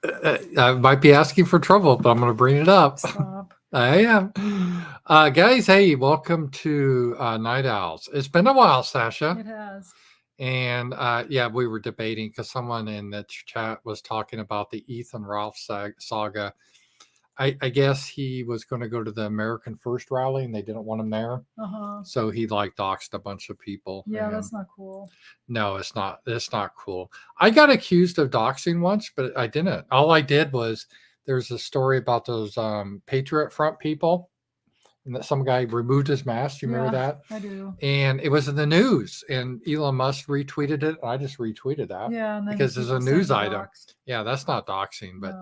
I might be asking for trouble, but I'm going to bring it up. Stop. I am. Guys, hey, welcome to Night Owls. It's been a while, Sasha. It has. And yeah, we were debating because someone in the chat was talking about the Ethan Ralph saga. I guess he was going to go to the American First rally and they didn't want him there. Uh-huh. So he like doxed a bunch of people. Yeah, that's not cool. No, it's not. It's not cool. I got accused of doxing once, but I didn't. All I did was there's a story about those Patriot Front people, and that some guy removed his mask. You remember that? I do. And it was in the news, and Elon Musk retweeted it. I just retweeted that. Yeah, because it's a news item. Yeah, that's not doxing, but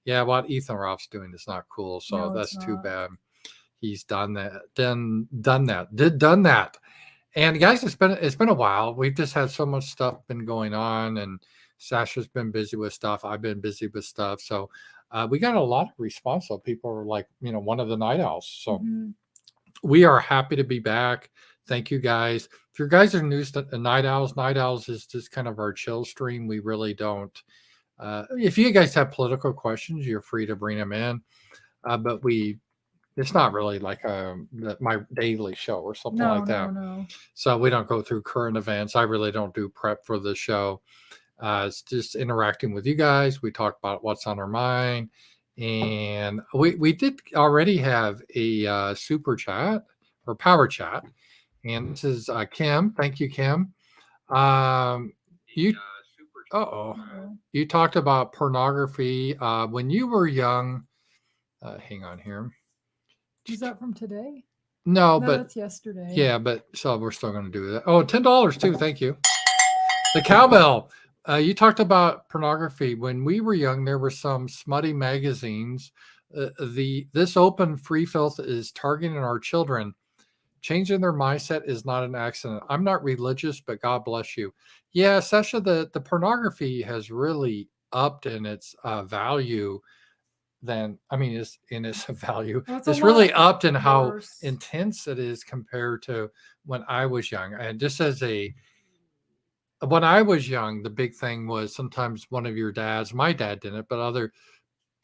yeah, what Ethan Ralph's doing is not cool. So that's too bad. He's done that. Done that. And guys, it's been a while. We've just had so much stuff been going on, and Sasha's been busy with stuff. I've been busy with stuff. So we got a lot of response. So people are like, one of the Night Owls. So we are happy to be back. Thank you guys. If you guys are new to Night Owls is just kind of our chill stream. We really don't. If you guys have political questions, you're free to bring them in. But it's not really like my daily show or something like that. No. So we don't go through current events. I really don't do prep for the show. It's just interacting with you guys. We talk about what's on our mind. And we did already have a super chat or power chat. And this is Kim. Thank you, Kim. You talked about pornography when you were young. Hang on here. Is that from today? No, but that's yesterday. Yeah, but so we're still going to do that. Oh, $10 too. Thank you. The cowbell. You talked about pornography. When we were young, there were some smutty magazines. This open free filth is targeting our children. Changing their mindset is not an accident. I'm not religious, but God bless you. Yeah, Sasha, the pornography has really upped in its value. It's in its value. It's really upped in how intense it is compared to when I was young. And just when I was young, the big thing was sometimes one of your dads, my dad didn't, but other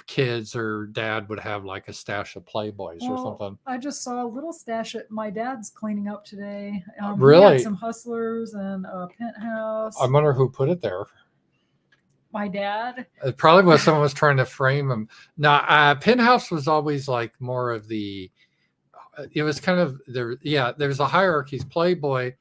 kids or dad would have like a stash of Playboys or something. I just saw a little stash at my dad's cleaning up today. Really? He had some Hustlers and a Penthouse. I wonder who put it there. My dad. It probably was someone was trying to frame him. Now, Penthouse was always like more of the. It was kind of there. Yeah, there's a hierarchies. Playboy,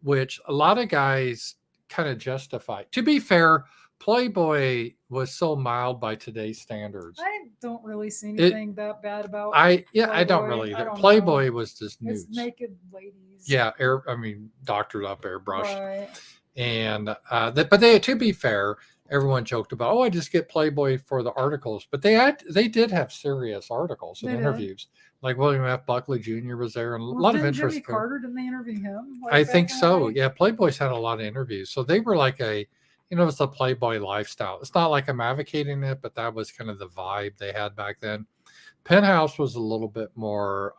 which a lot of guys kind of justify. To be fair, Playboy was so mild by today's standards. I don't really see anything that bad about. Playboy. I don't really either. Playboy was just news. It's naked ladies. Yeah, doctored up, airbrushed. Right. And but they, to be fair, everyone joked about, I just get Playboy for the articles, but they did have serious articles and interviews. Like William F. Buckley Jr. was there, and a lot of interest. Jimmy Carter, didn't they interview him? I think so. Yeah, Playboy's had a lot of interviews, so they were like it's a Playboy lifestyle. It's not like I'm advocating it, but that was kind of the vibe they had back then. Penthouse was a little bit more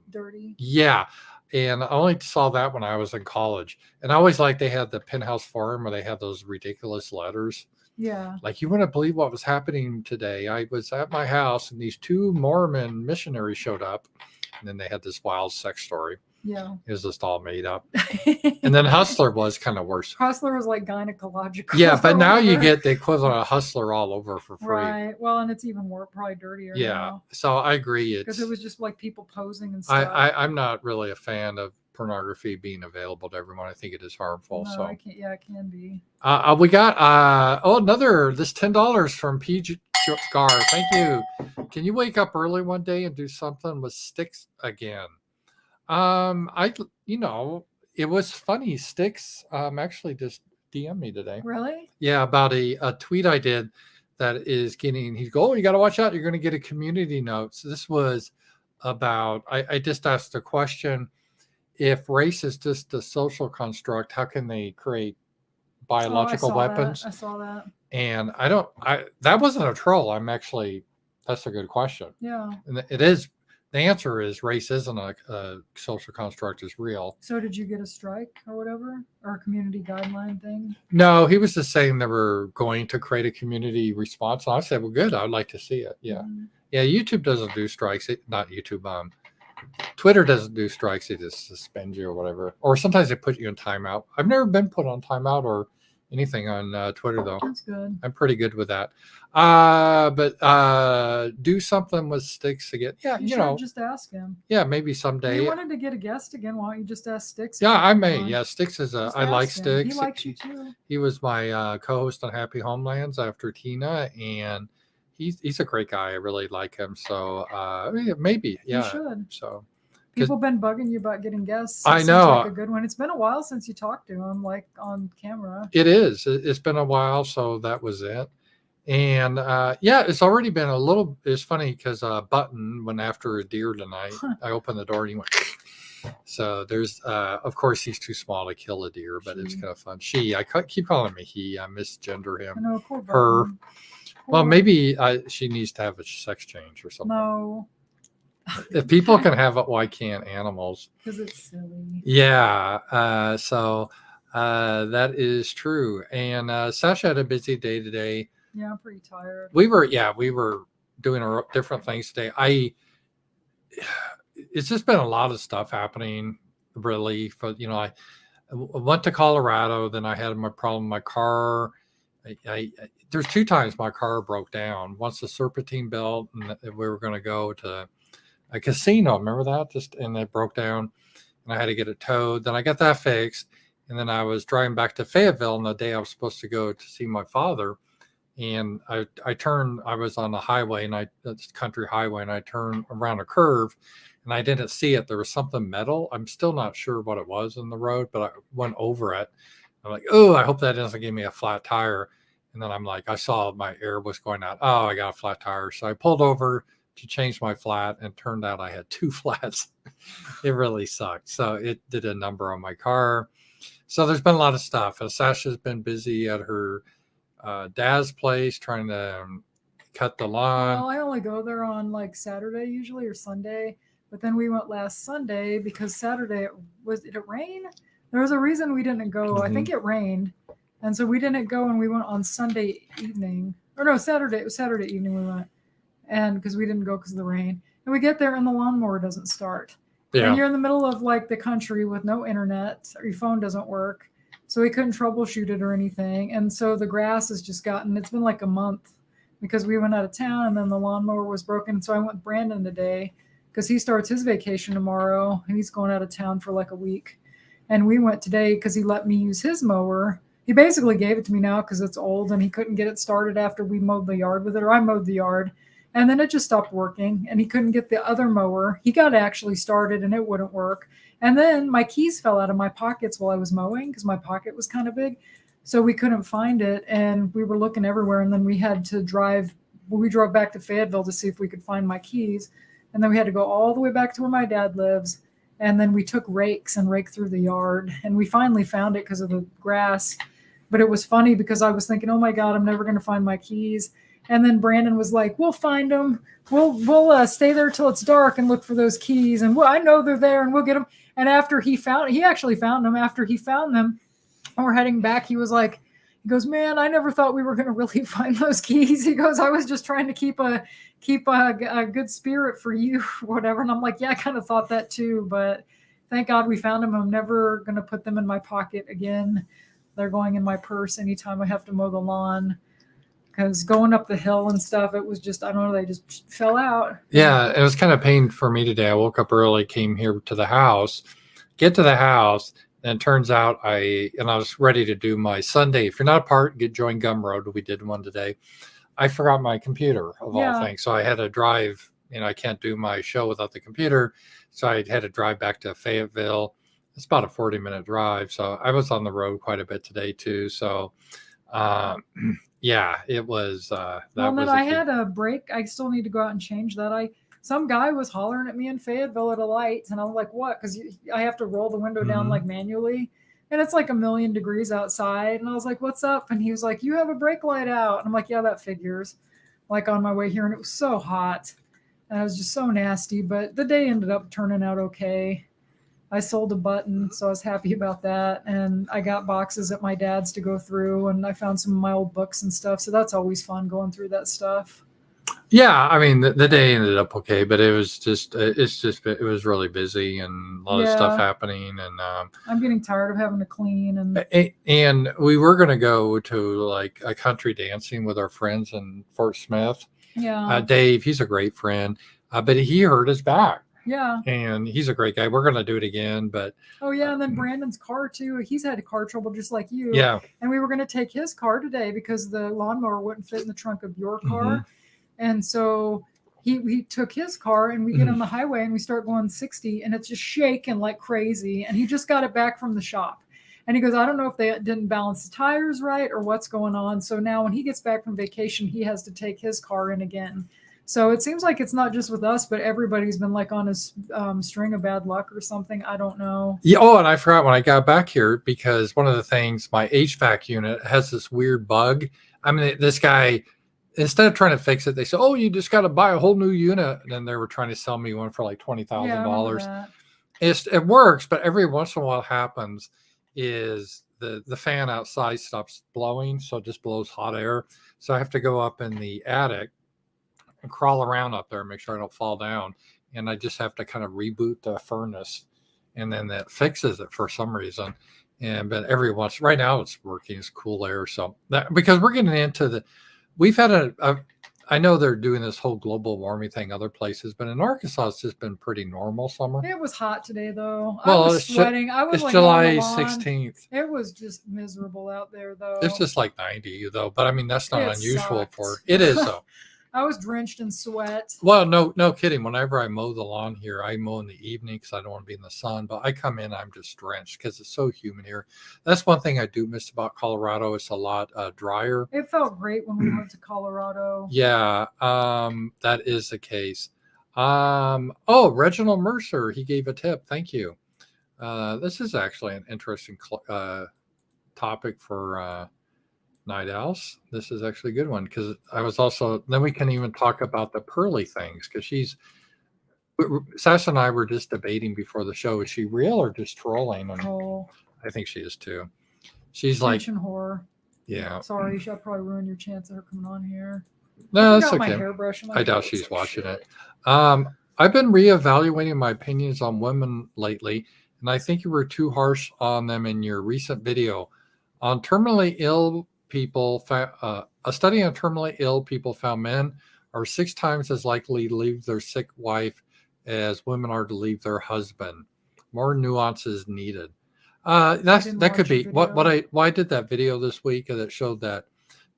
dirty. Yeah. And I only saw that when I was in college. And I always liked they had the Penthouse Forum where they had those ridiculous letters. Yeah. Like, you wouldn't believe what was happening today. I was at my house and these two Mormon missionaries showed up. And then they had this wild sex story. Yeah. It was just all made up. And then Hustler was kind of worse. Hustler was like gynecological. Yeah, but now you get the equivalent of Hustler all over for free. Right. Well, and it's even more, probably dirtier. Yeah. Now. So I agree. Because it was just like people posing and stuff. I'm not really a fan of pornography being available to everyone. I think it is harmful. No, so it can be. We got this $10 from PG Gar. Thank you. Can you wake up early one day and do something with Sticks again? It was funny. Sticks actually just DM'd me today. Really? Yeah, about a tweet I did that is getting. He's going, you got to watch out. You're going to get a community note. So this was about. I just asked a question. If race is just a social construct, how can they create biological weapons? I saw that. And that wasn't a troll. That's a good question. Yeah. And it is the answer is race isn't a social construct, is real. So did you get a strike or whatever, or a community guideline thing? No, he was just saying they were going to create a community response. And I said, well, good. I'd like to see it. Yeah. Mhm. Yeah. YouTube doesn't do strikes. Not YouTube. Twitter doesn't do strikes. They just suspend you or whatever. Or sometimes they put you in timeout. I've never been put on timeout or anything on Twitter, though. That's good. I'm pretty good with that. But do something with Sticks again. Yeah, You you should know, just ask him. yeah, maybe If someday. you wanted to get a guest again, why don't you just ask Sticks? Yeah, if I he'd may. come on? Yeah, Sticks is Just I like ask him. Sticks. He likes you too. He was my co-host on Happy Homelands after Tina, and he's a great guy. I really like him. So yeah, maybe, You yeah. should. So People been bugging you about getting guests. I Seems know. like a good one. It's been a while since you talked to him, like on camera. it is. It's been a while, so that was it. And yeah, it's already been a little. It's funny because Button went after a deer tonight. I opened the door and he went. So there's, of course, he's too small to kill a deer, but it's She. kind of fun. I keep calling me he. I misgender I him. know, poor Her. Button. Well, Poor- maybe she needs to have a sex change or something. No, If people can have it, why can't animals? because it's silly. Yeah. So that is true. And Sasha had a busy day today. Yeah, I'm pretty tired. We were doing our different things today. It's just been a lot of stuff happening, really. I went to Colorado, then I had my problem with my car. There's 2 times my car broke down. Once the Serpentine Belt, and we were going to go to a casino. Remember that? And it broke down, and I had to get it towed. Then I got that fixed, and then I was driving back to Fayetteville on the day I was supposed to go to see my father. And I turned. I was on the highway, and this country highway, and I turned around a curve, and I didn't see it. There was something metal. I'm still not sure what it was in the road, but I went over it. I'm like, oh, I hope that doesn't give me a flat tire. And then I'm like, I saw my air was going out. Oh, I got a flat tire. So I pulled over to change my flat, and turned out I had 2 flats. It really sucked. So it did a number on my car. So there's been a lot of stuff. And Sasha's been busy at her dad's place trying to cut the lawn. Well, I only go there on like Saturday usually or Sunday, but then we went last Sunday because Saturday did it rain? There was a reason we didn't go. I think it rained, and so we didn't go, and we went on Sunday evening. Or no, Saturday. It was Saturday evening we went, and because we didn't go because of the rain. And we get there and the lawnmower doesn't start. Yeah. And you're in the middle of like the country with no internet, or your phone doesn't work. So we couldn't troubleshoot it or anything. And so the grass has just it's been like a month because we went out of town, and then the lawnmower was broken. So I went with Brandon today because he starts his vacation tomorrow, and he's going out of town for like a week. And we went today because he let me use his mower. He basically gave it to me now because it's old and he couldn't get it started after we mowed the yard with it, or I mowed the yard. And then it just stopped working, and he couldn't get the other mower. He got actually started and it wouldn't work. And then my keys fell out of my pockets while I was mowing because my pocket was kind of big. So we couldn't find it, and we were looking everywhere. And then we had to we drove back to Fayetteville to see if we could find my keys. And then we had to go all the way back to where my dad lives. And then we took rakes and raked through the yard, and we finally found it because of the grass. But it was funny because I was thinking, oh my God, I'm never going to find my keys. And then Brandon was like, we'll find them. We'll stay there till it's dark and look for those keys. And I know they're there, and we'll get them. And after he actually found them. After he found them, and we're heading back, he goes, man, I never thought we were going to really find those keys. He goes, I was just trying to keep a good spirit for you, whatever. And I'm like, yeah, I kind of thought that too, but thank God we found them. I'm never going to put them in my pocket again. They're going in my purse anytime I have to mow the lawn, because going up the hill and stuff, it was just, I don't know, they just fell out. Yeah, it was kind of pain for me today. I woke up early, came here to the house, get to the house, and it turns out I was ready to do my Sunday. If you're not a part, join Gumroad. We did one today. I forgot my computer of all things. So I had to drive, I can't do my show without the computer. So I had to drive back to Fayetteville. It's about a 40-minute drive. So I was on the road quite a bit today too. So yeah, it was. I had a break. I still need to go out and change that. Some guy was hollering at me in Fayetteville at a light, and I'm like, what? Because I have to roll the window down like manually, and it's like 1,000,000 degrees outside. And I was like, what's up? And he was like, you have a brake light out. And I'm like, yeah, that figures. Like on my way here, and it was so hot. And it was just so nasty, but the day ended up turning out okay. I sold a button, so I was happy about that. And I got boxes at my dad's to go through, and I found some of my old books and stuff. So that's always fun going through that stuff. Yeah, I mean the day ended up okay, but it was just it was really busy and a lot of stuff Yeah. happening, and I'm getting tired of having to clean and and we were gonna go to like a country dancing with our friends in Fort Smith. yeah, Dave, he's a great friend, but he hurt his back, yeah. and he's a great guy. We're gonna do it again, but Oh yeah, and then Brandon's car too. He's had car trouble just like you. yeah, And we were going to take his car today because the lawnmower wouldn't fit in the trunk of your car. Mhm. And so he took his car, and we get on the highway and we start going 60, and it's just shaking like crazy. And he just got it back from the shop. And he goes, I don't know if they didn't balance the tires right or what's going on. So now when he gets back from vacation, he has to take his car in again. So it seems like it's not just with us, but everybody's been like on a string of bad luck or something. I don't know. Yeah. Oh, and I forgot when I got back here, because one of the things, my HVAC unit has this weird bug. I mean, this guy, instead of trying to fix it, they said, "Oh, you just got to buy a whole new unit." And then they were trying to sell me one for like $20,000. It works, but every once in a while, happens is the fan outside stops blowing, so it just blows hot air. So I have to go up in the attic and crawl around up there and make sure I don't fall down. And I just have to kind of reboot the furnace, and then that fixes it for some reason. And but every once, right now it's working, it's cool air. So that, because we're getting into we've had I know they're doing this whole global warming thing other places, but in Arkansas it's just been pretty normal summer. It was hot today though. Well, I was sweating. I was it's like July 16th. It was just miserable out there though. It's just like 90 though, but I mean that's not It unusual sucked. for it is though. I was drenched in sweat. Well, no kidding. Whenever I mow the lawn here, I mow in the evening because I don't want to be in the sun. But I come in, I'm just drenched because it's so humid here. That's one thing I do miss about Colorado. It's a lot drier. It felt great when we went to Colorado. Yeah, that is the case. Oh, Reginald Mercer, he gave a tip. Thank you. This is actually an interesting topic for Night Owls. This is actually a good one because I was also, then we can even talk about the Pearly things, because Sasha and I were just debating before the show, is she real or just trolling? And I think she is too. She's like horror. Yeah. Sorry, I'll probably ruin your chance of her coming on here. No, that's okay. I doubt she's watching it. I've been reevaluating my opinions on women lately, and I think you were too harsh on them in your recent video on terminally ill people. A study on terminally ill people found men are 6 times as likely to leave their sick wife as women are to leave their husband. More nuances needed. That could be why I did that video this week that showed that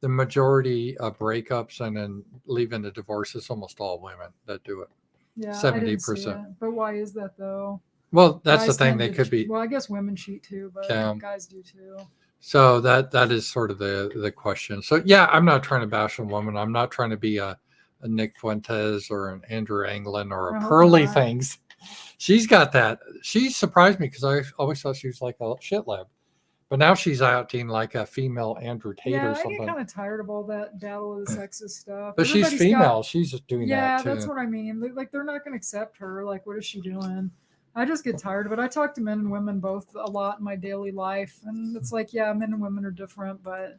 the majority of breakups and then leaving the divorce is almost all women that do it. Yeah, 70%. But why is that though? Well, that's the thing. They could be. Well, I guess women cheat too, but guys do too. So that is sort of the question. So yeah, I'm not trying to bash a woman. I'm not trying to be a Nick Fuentes or an Andrew Anglin or a Pearly things. She's got that. She surprised me because I always thought she was like a shit lab. But now she's acting like a female Andrew Tate or something. I get kind of tired of all that battle of the sexes stuff. But she's female. She's just doing that too. Yeah, that's what I mean. Like, they're not going to accept her. Like, what is she doing? I just get tired of it. I talk to men and women both a lot in my daily life. And it's like, yeah, men and women are different. But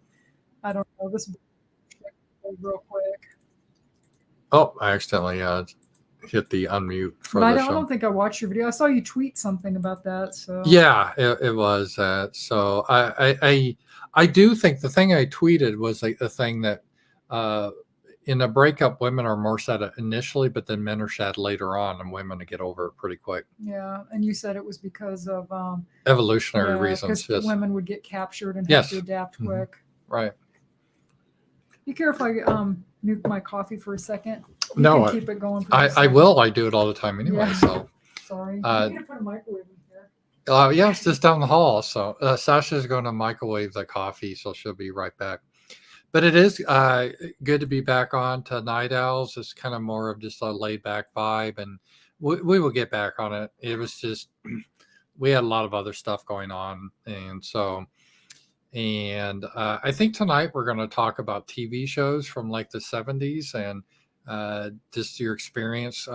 I don't know. This real quick. Oh, I accidentally hit the unmute for but the show. I don't think I watched your video. I saw you tweet something about that. So yeah, it was that. So I do think the thing I tweeted was like the thing that in a breakup, women are more sad initially, but then men are sad later on, and women to get over it pretty quick. Yeah, and you said it was because of evolutionary reasons. Yes, women would get captured and have to adapt quick. Right. You care if I nuke my coffee for a second? You no, can keep it going. I will. I do it all the time anyway. Yeah. So sorry. I'm gonna put a microwave in here. Yeah, it's just down the hall. So Sasha's going to microwave the coffee, so she'll be right back. But it is good to be back on to Night Owls. It's kind of more of just a laid back vibe, and we will get back on it. It was just we had a lot of other stuff going on, and so. And I think tonight we're going to talk about TV shows from like the 70s and just your experience.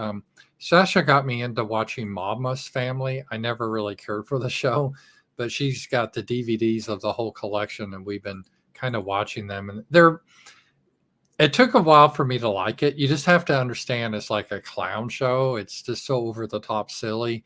Sasha got me into watching Mama's Family. I never really cared for the show, but she's got the DVDs of the whole collection, and we've been kind of watching them. And it took a while for me to like it. You just have to understand it's like a clown show. It's just so over the top silly.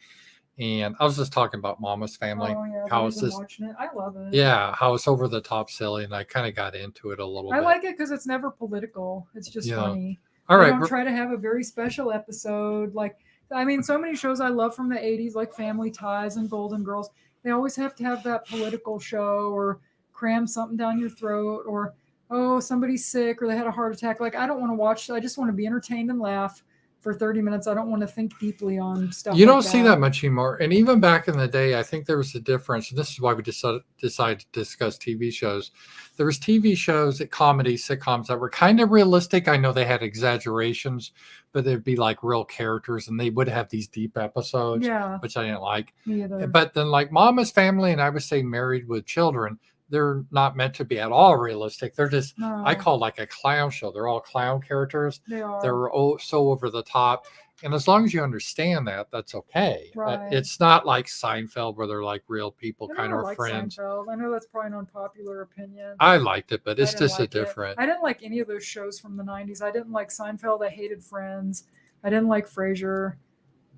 And I was just talking about Mama's Family. Oh yeah, How I've it's been just, watching it. I love it. yeah, how it's over the top silly. And I kind of got into it a little I bit. like it because it's never political. It's just Yeah. funny. All They right. don't try to have a very special episode. Like, I mean, so many shows I love from the 80s, like Family Ties and Golden Girls, they always have to have that political show or cram something down your throat or, oh, somebody's sick or they had a heart attack. Like, I don't want to watch. I just want to be entertained and laugh for 30 minutes. I don't want to think deeply on stuff. You like don't see that much anymore. And even back in the day, I think there was a difference. And this is why we decided to discuss TV shows. There was TV shows, comedy sitcoms that were kind of realistic. I know they had exaggerations, but they'd be like real characters and they would have these deep episodes, Yeah, which I didn't like. me either. But then like Mama's Family and I would say Married with Children, they're not meant to be at all realistic. They're just, No, I call like a clown show. They're all clown characters. they are. They're so over the top. And as long as you understand that, that's okay. Right. It's not like Seinfeld where they're like real people, I kind never of liked friends. Seinfeld. I know that's probably an unpopular opinion. I liked it, but it's I didn't just like a it. different. I didn't like any of those shows from the 90s. I didn't like Seinfeld. I hated Friends. I didn't like Frasier.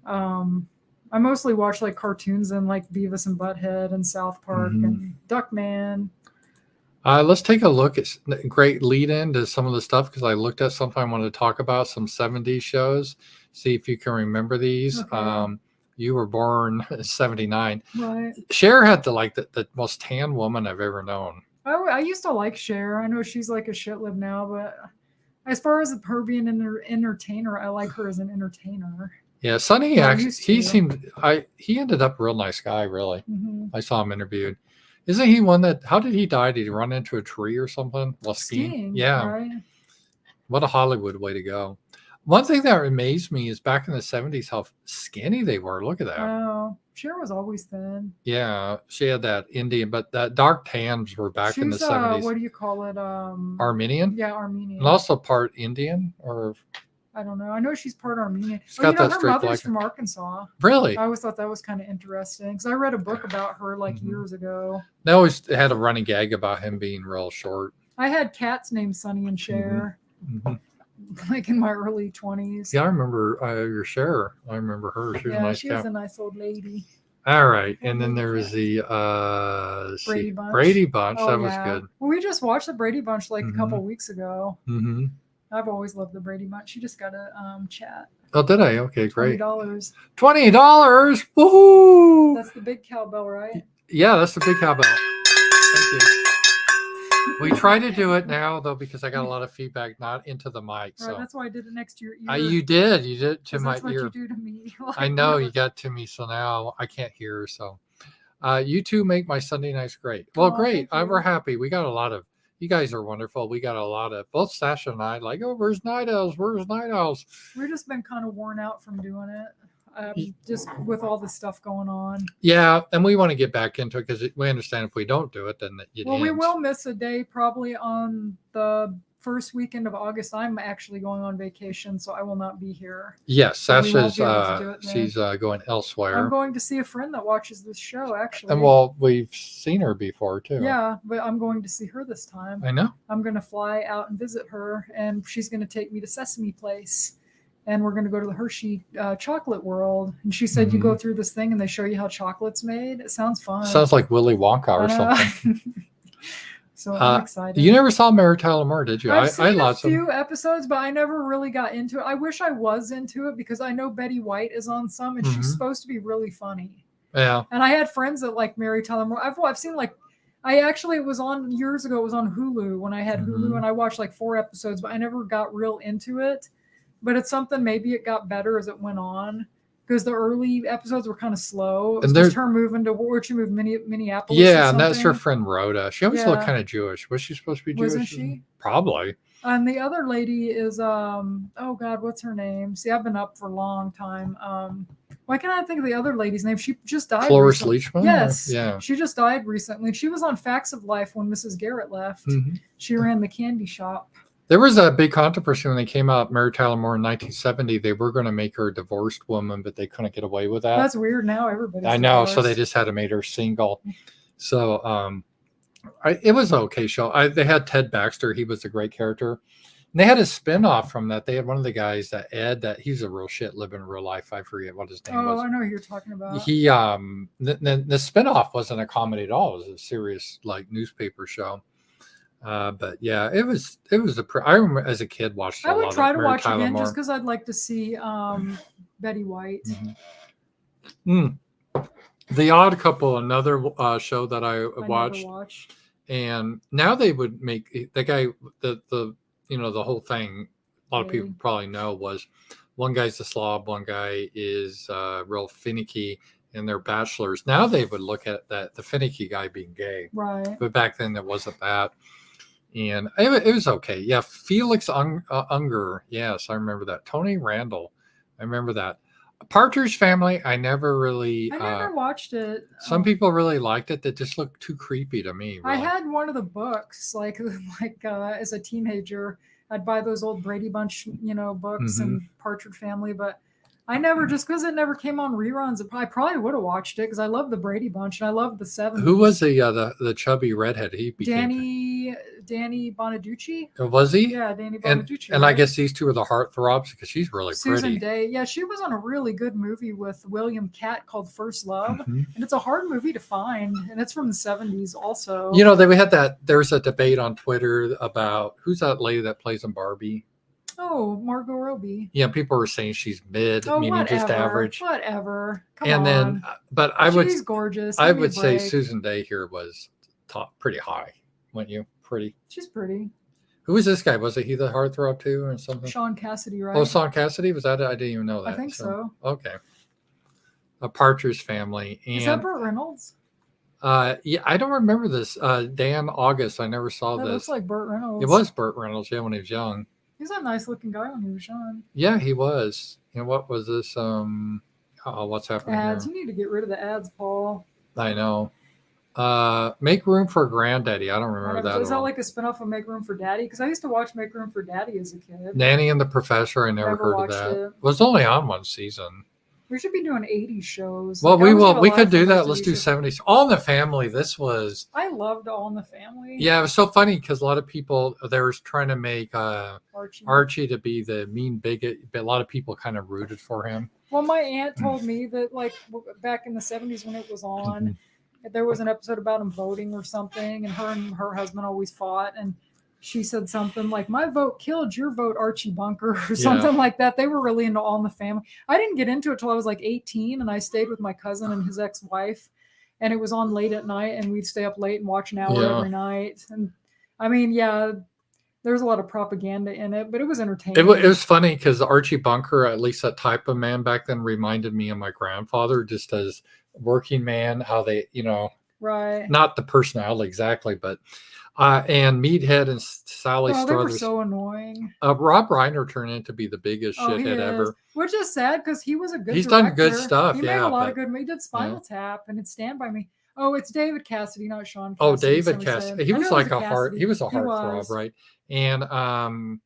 I mostly watched like cartoons and like Beavis and Butthead and South Park and Duckman. Let's take a look at great lead in to some of the stuff because I looked at something I wanted to talk about, some 70s shows. See if you can remember these. Okay. You were born in 79. Right. Cher had the most tan woman I've ever known. I used to like Cher. I know she's like a shitlib now, but as far as her being an entertainer, I like her as an entertainer. Yeah, Sonny Well, actually, used to. he ended up a real nice guy, really. Mm-hmm. I saw him interviewed. Isn't he one that, how did he die? Did he run into a tree or something while skiing? Yeah. Right? What a Hollywood way to go. One thing that amazed me is back in the 70s, how skinny they were. Look at that. Oh, Cher was always thin. Yeah, she had that Indian, but that dark tans were back in the 70s. What do you call it? Armenian? Yeah, Armenian. And also part Indian, or I don't know. I know she's part Armenian. She's got that her straight mother's black- from Arkansas. really? I always thought that was kind of interesting because I read a book about her like years ago. They always had a running gag about him being real short. I had cats named Sonny and Cher, like in my early 20s. Yeah, I remember your Cher. I remember her. She was a nice she was cat. a nice old lady. All right, and then there was the Brady Bunch. Brady Bunch. Oh, that was yeah. good. Well, we just watched the Brady Bunch like a couple weeks ago. Mm-hmm. I've always loved the Brady Bunch. You just got to chat. Oh, did I? Okay, great. $20. $20. Woohoo! That's the big cowbell, right? Yeah, that's the big cowbell. Thank you. We try to do it now though because I got a lot of feedback, not into the mic. So Right, that's why I did it next to your ear. you did it to 'Cause my that's what ear. you do to me. I know you got to me, so now I can't hear. So you two make my Sunday nights great. Well, Oh, great. thank you. We're happy. We got a lot of, you guys are wonderful. We got a lot of, both Sasha and I, like, oh, where's Night Owls? Where's Night Owls? We've just been kind of worn out from doing it. Just with all the stuff going on. Yeah, and we want to get back into it because we understand if we don't do it, then it Well, we ends. will miss a day probably on the first weekend of August. I'm actually going on vacation, so I will not be here. Yes, So we won't Sasha's, be able to do it then. she's going elsewhere. I'm going to see a friend that watches this show, actually. And well, we've seen her before too. Yeah, but I'm going to see her this time. I know. I'm going to fly out and visit her, and she's going to take me to Sesame Place. And we're going to go to the Hershey chocolate world. And she said, you go through this thing and they show you how chocolate's made. It sounds fun. Sounds like Willy Wonka or something. So I'm excited. You never saw Mary Tyler Moore, did you? I've seen I a lots of. few episodes, but I never really got into it. I wish I was into it because I know Betty White is on some, and she's supposed to be really funny. Yeah. And I had friends that like Mary Tyler Moore. I've seen like, it was on years ago. It was on Hulu when I had Hulu, and I watched like 4 episodes, but I never got real into it. But it's something, maybe it got better as it went on because the early episodes were kind of slow. It was just her moving to, where'd she move, Minneapolis? Yeah, and that's her friend Rhoda. She always looked Yeah. kind of Jewish. Was she supposed to be Jewish? Wasn't she? Probably. And the other lady is, oh God, what's her name? See, I've been up for a long time. Why can't I think of the other lady's name? She just died. Cloris recently. Leachman? Yes. Yeah. She just died recently. She was on Facts of Life when Mrs. Garrett left. She ran the candy shop. There was a big controversy when they came out, Mary Tyler Moore in 1970. They were going to make her a divorced woman, but they couldn't get away with that. That's weird. Now everybody's I know, so they divorced. just had to make her single. So it was an okay show. They had Ted Baxter. He was a great character. And they had a spinoff from that. They had one of the guys that Ed, that he's a real shit living in real life. I forget what his name was. Oh, I know who you're talking about. He the spinoff wasn't a comedy at all. It was a serious like newspaper show. But yeah, it was I remember as a kid watched. I would try to watch Tyler again Moore. just because I'd like to see Betty White. The Odd Couple, another show that I never watched, and now they would make the guy the the whole thing. A lot of people probably know was one guy's a slob, one guy is real finicky, and they're bachelors. Now they would look at that the finicky guy being gay, right? But back then it wasn't that. And it was okay. Yeah, Felix Unger. Yes, I remember that. Tony Randall. I remember that. Partridge Family. I never watched it. Some people really liked it. That just looked too creepy to me. Really. I had one of the books, like as a teenager, I'd buy those old Brady Bunch, books and Partridge Family, but I never, just because it never came on reruns, I probably would have watched it because I love the Brady Bunch and I love the 70s. Who was the chubby redhead? He became Danny Bonaducci. Was he? Yeah, Danny Bonaducci. And I guess these two are the heartthrobs because she's really Susan pretty. Day. Yeah, she was on a really good movie with William Catt called First Love, and it's a hard movie to find, and it's from the 70s also. They had that. There's a debate on Twitter about who's that lady that plays in Barbie. Oh, Margot Robbie. Yeah, people were saying she's mid, meaning just average. Whatever. Come on. Then, but she's gorgeous. I would say Susan Day here was pretty high. Wouldn't you? Pretty. She's pretty. Who was this guy? Was he the heartthrob too, or something? Sean Cassidy, right? Oh, Sean Cassidy, was that it? I didn't even know that. I think so. Okay. A Partridge Family. And, is that Burt Reynolds? Yeah, I don't remember this. Dan August. I never saw this. It looks like Burt Reynolds. It was Burt Reynolds, yeah, when he was young. He's a nice looking guy when he was young. Yeah, he was. And what was this? What's happening ads. here? You need to get rid of the ads, Paul. I know. Make Room for Granddaddy. I don't remember that. Is that like a spinoff of Make Room for Daddy? Because I used to watch Make Room for Daddy as a kid. Nanny and the Professor. I never heard of that. It was only on one season. We should be doing 80s shows. Well, we could do that. Let's do 70s. All in the Family. I loved All in the Family. Yeah, it was so funny because a lot of people, they were trying to make Archie to be the mean bigot, but a lot of people kind of rooted for him. Well, my aunt told me that like back in the 70s when it was on, there was an episode about him voting or something, and her husband always fought, and she said something like, "My vote killed your vote, Archie Bunker," or something like that. They were really into All in the Family. I didn't get into it till I was like 18, and I stayed with my cousin and his ex-wife, and it was on late at night, and we'd stay up late and watch an hour every night. And I mean, there's a lot of propaganda in it, but it was entertaining. It was funny because Archie Bunker, at least that type of man back then, reminded me of my grandfather, just as working man, how they, right. Not the personality exactly, but and Meathead and Sally Struthers. They were so annoying. Rob Reiner turned into be the biggest shithead ever. Which is sad because he was a good He's director. done good stuff. He made a lot of good. He did Spinal Tap and it's Stand By Me. Oh, it's David Cassidy, not Sean Cassidy. Oh, David Cassidy. He was like a heartthrob, right? And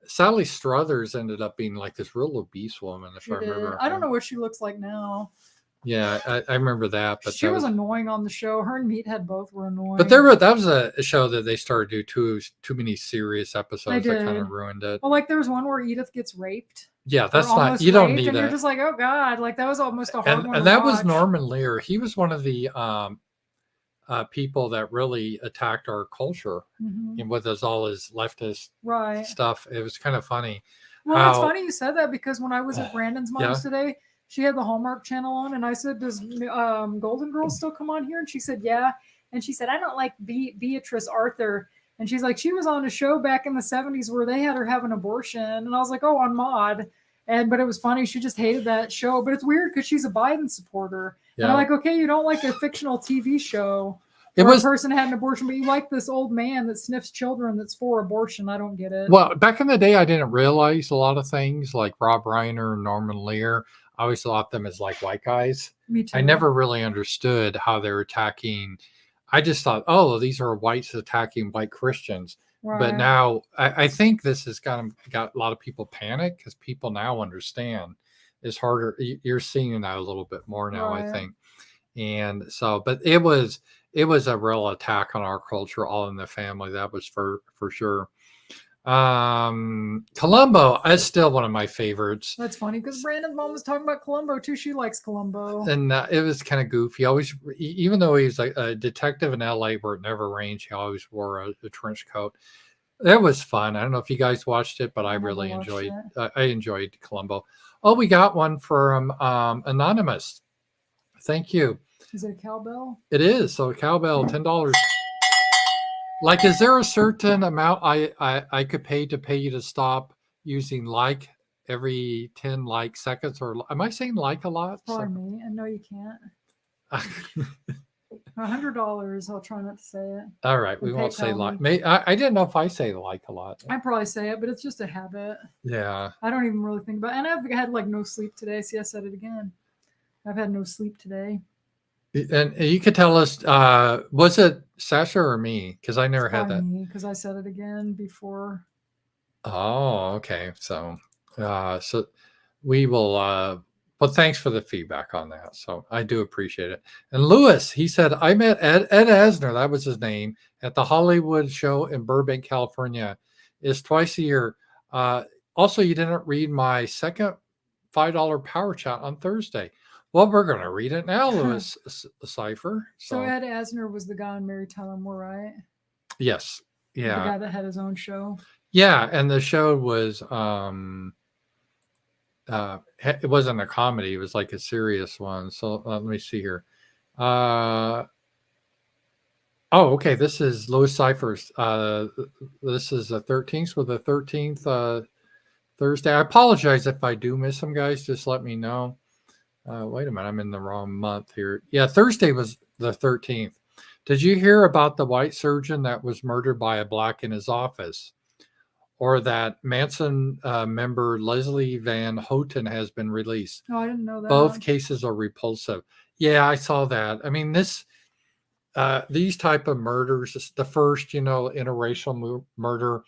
Sally Struthers ended up being like this real obese woman, if I remember. I don't know what she looks like now. Yeah, I remember that. But she was annoying on the show. Her and Meathead both were annoying. But that was a show that they started to do too many serious episodes that kind of ruined it. Well, like there was one where Edith gets raped. Yeah, that's not. You don't need that. You're just like, oh god, like that was almost a hard one. And that was Norman Lear. He was one of the people that really attacked our culture, and with all his leftist stuff. It was kind of funny. Well, it's funny you said that because when I was at Brandon's mom's today, she had the Hallmark Channel on, and I said, "Does Golden Girls still come on here?" And she said, "Yeah." And she said, "I don't like Beatrice Arthur." And she's like, "She was on a show back in the 70s where they had her have an abortion." And I was like, "Oh, on Maude." But it was funny. She just hated that show. But it's weird because she's a Biden supporter. Yeah. And I'm like, okay, you don't like a fictional TV show where a person had an abortion, but you like this old man that sniffs children that's for abortion. I don't get it. Well, back in the day, I didn't realize a lot of things like Rob Reiner and Norman Lear. I always thought them as like white guys. Me too. I never really understood how they're attacking. I just thought, oh, these are whites attacking white Christians. But Right. now I think this has got a lot of people panic because people now understand it's harder. You're seeing that a little bit more now, I Right. think. And so, but it was a real attack on our culture, all in the family. That was for sure. Columbo is still one of my favorites. That's funny because Brandon's mom was talking about Columbo too. She likes Columbo. And it was kind of goofy. Always, even though he's like a detective in LA where it never rains, he always wore a trench coat. That was fun. I don't know if you guys watched it, but I never really watched enjoyed. it. I enjoyed Columbo. Oh, we got one from Anonymous. Thank you. Is it a cowbell? It is. So cowbell, $10. Like, is there a certain amount I could pay you to stop using like every 10 like seconds? Or am I saying like a lot? Probably me. And no, you can't. $100. I'll try not to say it. All right, we And won't say PayPal like. me. I didn't know if I say like a lot. I probably say it, but it's just a habit. Yeah. I don't even really think about it. And I've had like no sleep today. See, I said it again. I've had no sleep today. And you could tell us, was it Sasha or me? Because I never had that. Because I said it again before. Oh, okay. So we will. But thanks for the feedback on that. So I do appreciate it. And Lewis, he said, I met Ed Asner, that was his name, at the Hollywood show in Burbank, California. It's twice a year. Also, you didn't read my second $5 power chat on Thursday. Well, we're going to read it now, Lewis Cipher. So Ed Asner was the guy on Mary Tyler Moore, right? Yes. Yeah. The guy that had his own show. Yeah, and the show was it wasn't a comedy, it was like a serious one. So let me see here. Okay, this is Louis Cyphers. This is the 13th, so the 13th Thursday. I apologize if I do miss some, guys. Just let me know. Wait a minute, I'm in the wrong month here. Yeah, Thursday was the 13th. Did you hear about the white surgeon that was murdered by a black in his office? Or that Manson member Leslie Van Houten has been released? Oh, I didn't know that. Both cases are repulsive. Yeah, I saw that. I mean, these type of murders, the first, interracial murder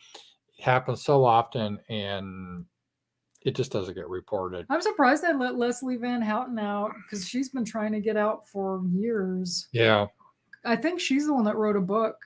happens so often, and it just doesn't get reported. I'm surprised they let Leslie Van Houten out because she's been trying to get out for years. Yeah. I think she's the one that wrote a book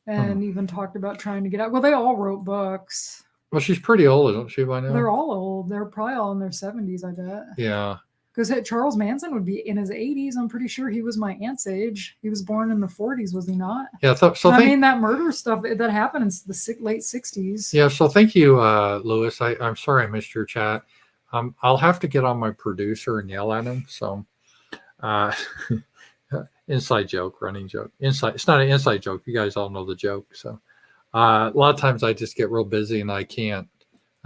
and even talked about trying to get out. Well, they all wrote books. Well, she's pretty old, isn't she, by now? They're all old. They're probably all in their 70s, I bet. Yeah. Because Charles Manson would be in his 80s. I'm pretty sure he was my aunt's age. He was born in the 40s, was he not? Yeah. I mean, that murder stuff that happened in the late 60s. Yeah. So thank you, Lewis. I'm sorry I missed your chat. I'll have to get on my producer and yell at him. So, inside joke, running joke. It's not an inside joke. You guys all know the joke. So, a lot of times I just get real busy and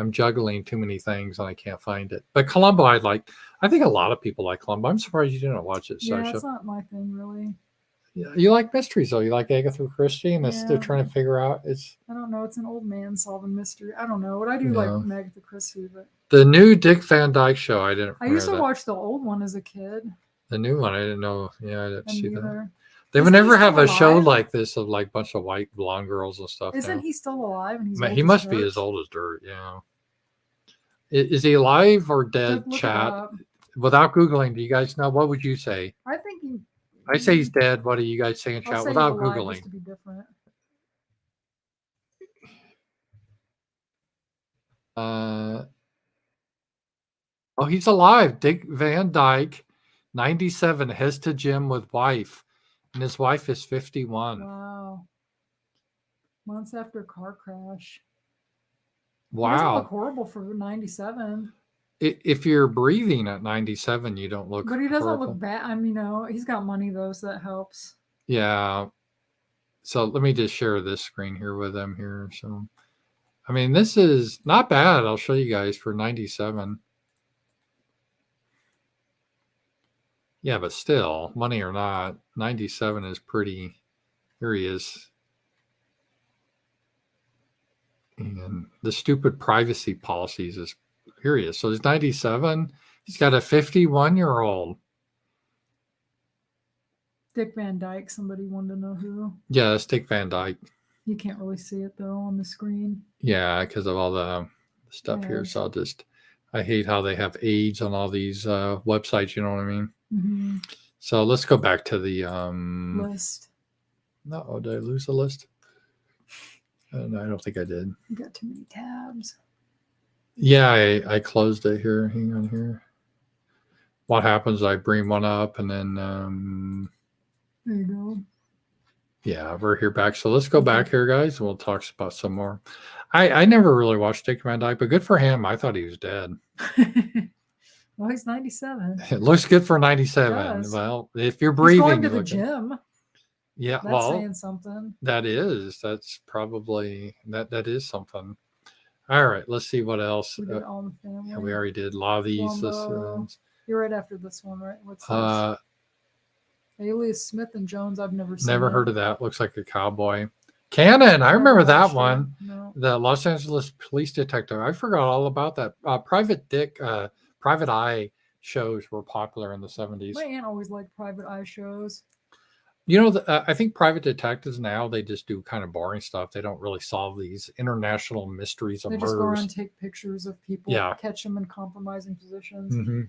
I'm juggling too many things and I can't find it. But Columbo, I think a lot of people like Columbo. I'm surprised you didn't watch it, Sasha. Yeah, it's not my thing, really. Yeah, you like mysteries, though. You like Agatha Christie, and they're trying to figure out. I don't know. It's an old man solving mystery. I don't know. What I do like Agatha Christie, but the new Dick Van Dyke show. I used to watch the old one as a kid. The new one, I didn't know. Yeah, I didn't see that. They Isn't would never have a alive? show like this of like a bunch of white blonde girls and stuff. Isn't he still alive? And he must be as old as dirt. Yeah. Is he alive or dead? Chat. Without Googling, do you guys know? What would you say? I say he's dead. What do you guys say in chat without Googling? To be different. He's alive. Dick Van Dyke, 97, heads to gym with wife, and his wife is 51. Wow. Months after car crash. Wow. He doesn't look horrible for 97. If you're breathing at 97, you don't look. But he doesn't look bad. I mean, he's got money though, so that helps. Yeah. So let me just share this screen here with them here. So, I mean, this is not bad. I'll show you guys for 97. Yeah, but still, money or not, 97 is pretty. Here he is. And the stupid privacy policies is. Here he is. So he's 97. He's got a 51-year-old. Dick Van Dyke. Somebody wanted to know who. Yeah, that's Dick Van Dyke. You can't really see it though on the screen. Yeah, because of all the stuff here. Ads. So I hate how they have aids on all these websites. You know what I mean? Mm-hmm. So let's go back to the List. No, did I lose the list? No, I don't think I did. You got too many tabs. Yeah, I closed it here. Hang on here. What happens? I bring one up and then There you go. yeah, we're here back. So let's go back here, guys, and we'll talk about some more. I never really watched Dick Van Dyke, but good for him. I thought he was dead. Well, he's 97. It looks good for 97. does. Well, if you're He's breathing, going to you the look good. gym. Yeah, That's well, saying something. that's probably that is something. All right, let's see what else. We did All in the Family. Yeah, we already did a lot of these. Columbo. You're right after this one, right? What's this? Alias Smith and Jones. I've never seen. Never heard of that. Looks like a cowboy. Cannon. I remember that one. No. The Los Angeles police detective. I forgot all about that. Private Eye shows were popular in the 70s. My aunt always liked private eye shows. You know, I think private detectives now, they just do kind of boring stuff. They don't really solve these international mysteries of They murders. just go around and take pictures of people, Yeah. catch them in compromising positions. Mm-hmm.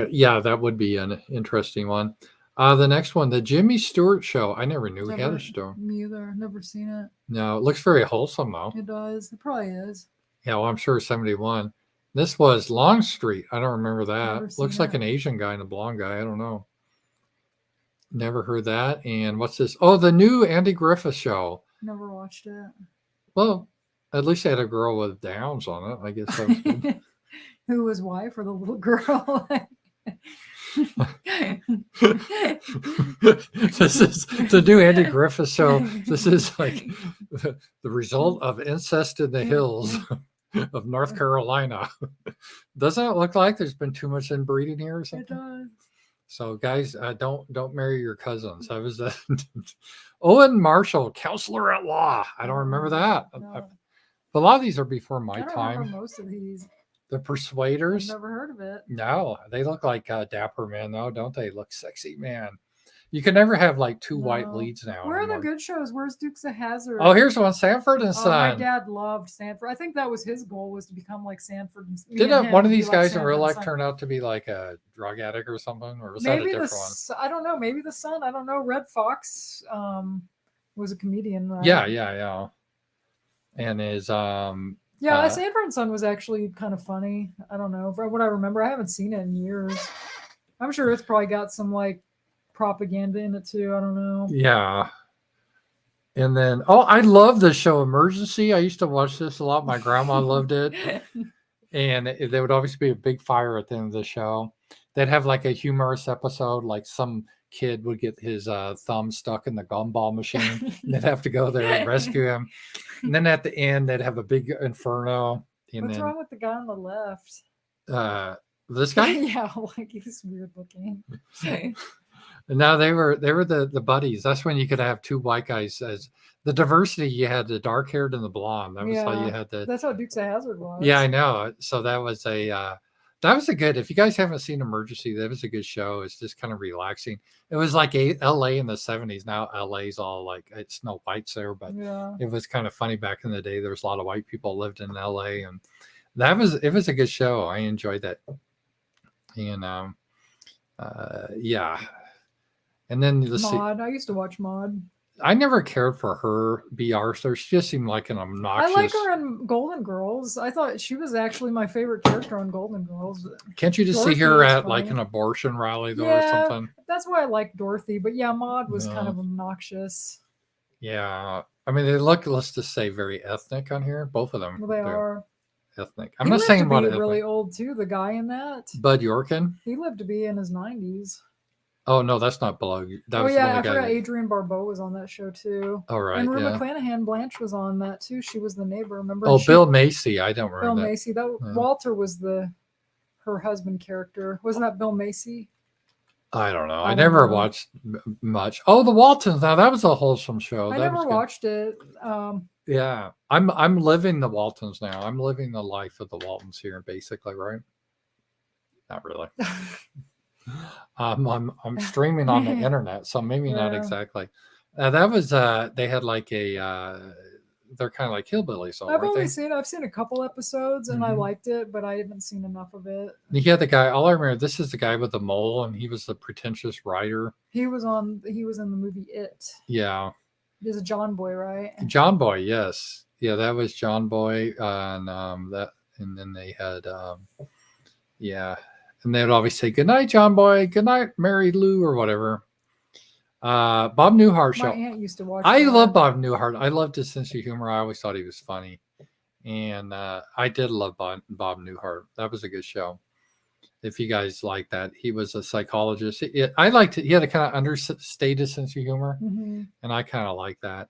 Yeah, that would be an interesting one. The next one, the Jimmy Stewart Show. I never knew he had a show. Me either. Never seen it. No, it looks very wholesome, though. It does. It probably is. Yeah, well, I'm sure 71. This was Longstreet. I don't remember Never that. seen Looks like it. an Asian guy and a blonde guy. I don't know. Never heard that. And what's this? Oh, the new Andy Griffith Show. Never watched it. Well, at least they had a girl with Downs on it. I guess that was good. Who was wife or the little girl? This is the new Andy Griffith Show. This is like the result of incest in the hills of North Carolina. Doesn't it look like there's been too much inbreeding here or It something? does. So guys, don't marry your cousins. That was that. Owen Marshall, counselor at law. I don't remember that. No. A lot of these are before I my don't time. remember most of these. The I've Persuaders. never heard of it. No, they look like dapper men, though, don't they? Look sexy, man. You can never have like two white No. leads now. Where are the anymore. good shows? Where's Dukes of Hazzard? Oh, here's one, Sanford and Oh, Son. my dad loved Sanford. I think that was his goal, was to become like Sanford. And me Didn't and him one of be these like guys in Sanford real and life Son. turn out to be like a drug addict or something? Or was Maybe that a the different one? I don't know. Maybe the son. I don't know. Red Fox was a comedian, right? Yeah. And is Yeah, Sanford and Son was actually kind of funny. I don't know. From what I remember, I haven't seen it in years. I'm sure it's probably got some like propaganda in it too. I don't know. yeah. And then I love the show Emergency. I used to watch this a lot. My grandma loved it. And there would always be a big fire at the end of the show. They'd have like a humorous episode, like some kid would get his thumb stuck in the gumball machine. And they'd have to go there and rescue him. And then at the end, they'd have a big inferno. And What's then wrong with the guy on the left? this guy. Yeah, like he's weird looking. And now they were the buddies. That's when you could have two white guys as the diversity. You had the dark haired and the blonde. That was how you had the. That's how Dukes of Hazzard was. Yeah, I know. So that was a good. If you guys haven't seen Emergency, that was a good show. It's just kind of relaxing. It was like L.A. in the 70s. Now L.A.'s all like it's no whites there, but Yeah. it was kind of funny back in the day. There was a lot of white people lived in L.A. and it was a good show. I enjoyed that. And yeah. And then Maude. I used to watch Maude. I never cared for her BR star. She just seemed like an obnoxious. I like her in Golden Girls. I thought she was actually my favorite character on Golden Girls. Can't you just see Dorothy her was at like funny. an abortion rally though Yeah. or something? That's why I like Dorothy. But yeah, Maude was kind No. of obnoxious. Yeah. I mean, they look, let's just say, very ethnic on here. Both of them. Well, they they're are. ethnic. I'm He not lived saying to what be ethnic. really old too. The guy in that. Bud Yorkin. He lived to be in his 90s. Oh no, that's not below. That Oh was yeah, I the guy. forgot Adrienne Barbeau was on that show too. Oh right. And Rue Yeah. McClanahan, Blanche was on that too. She was the neighbor. Remember? Oh, She- Bill Macy. I don't Bill remember that. Macy. That Yeah. Walter was her husband character. Wasn't that Bill Macy? I don't know. I I don't never know. watched much. Oh, the Waltons. Now that was a wholesome show. I That never was good. watched it. Yeah, I'm living the Waltons now. I'm living the life of the Waltons here, basically, right? Not really. I'm streaming on the internet, so maybe not Yeah. exactly. That was they had like a they're kind of like hillbillies, though, aren't they? I've seen a couple episodes and I Mhm. liked it, but I haven't seen enough of it. He had the guy. All I remember, this is the guy with the mole, and he was the pretentious writer. He was in the movie It. Yeah, There's a John Boy, right? John Boy. Yes, yeah, that was John Boy, and and then they had yeah, and they would always say good night, John Boy, good night, Mary Lou, or whatever. Bob Newhart My show. aunt used to watch I that. love Bob Newhart. I loved his sense of humor. I always thought he was funny. And I did love Bob Newhart. That was a good show. If you guys like that, he was a psychologist. I liked it. He had a kind of understated sense of humor, Mhm. and I kind of like that.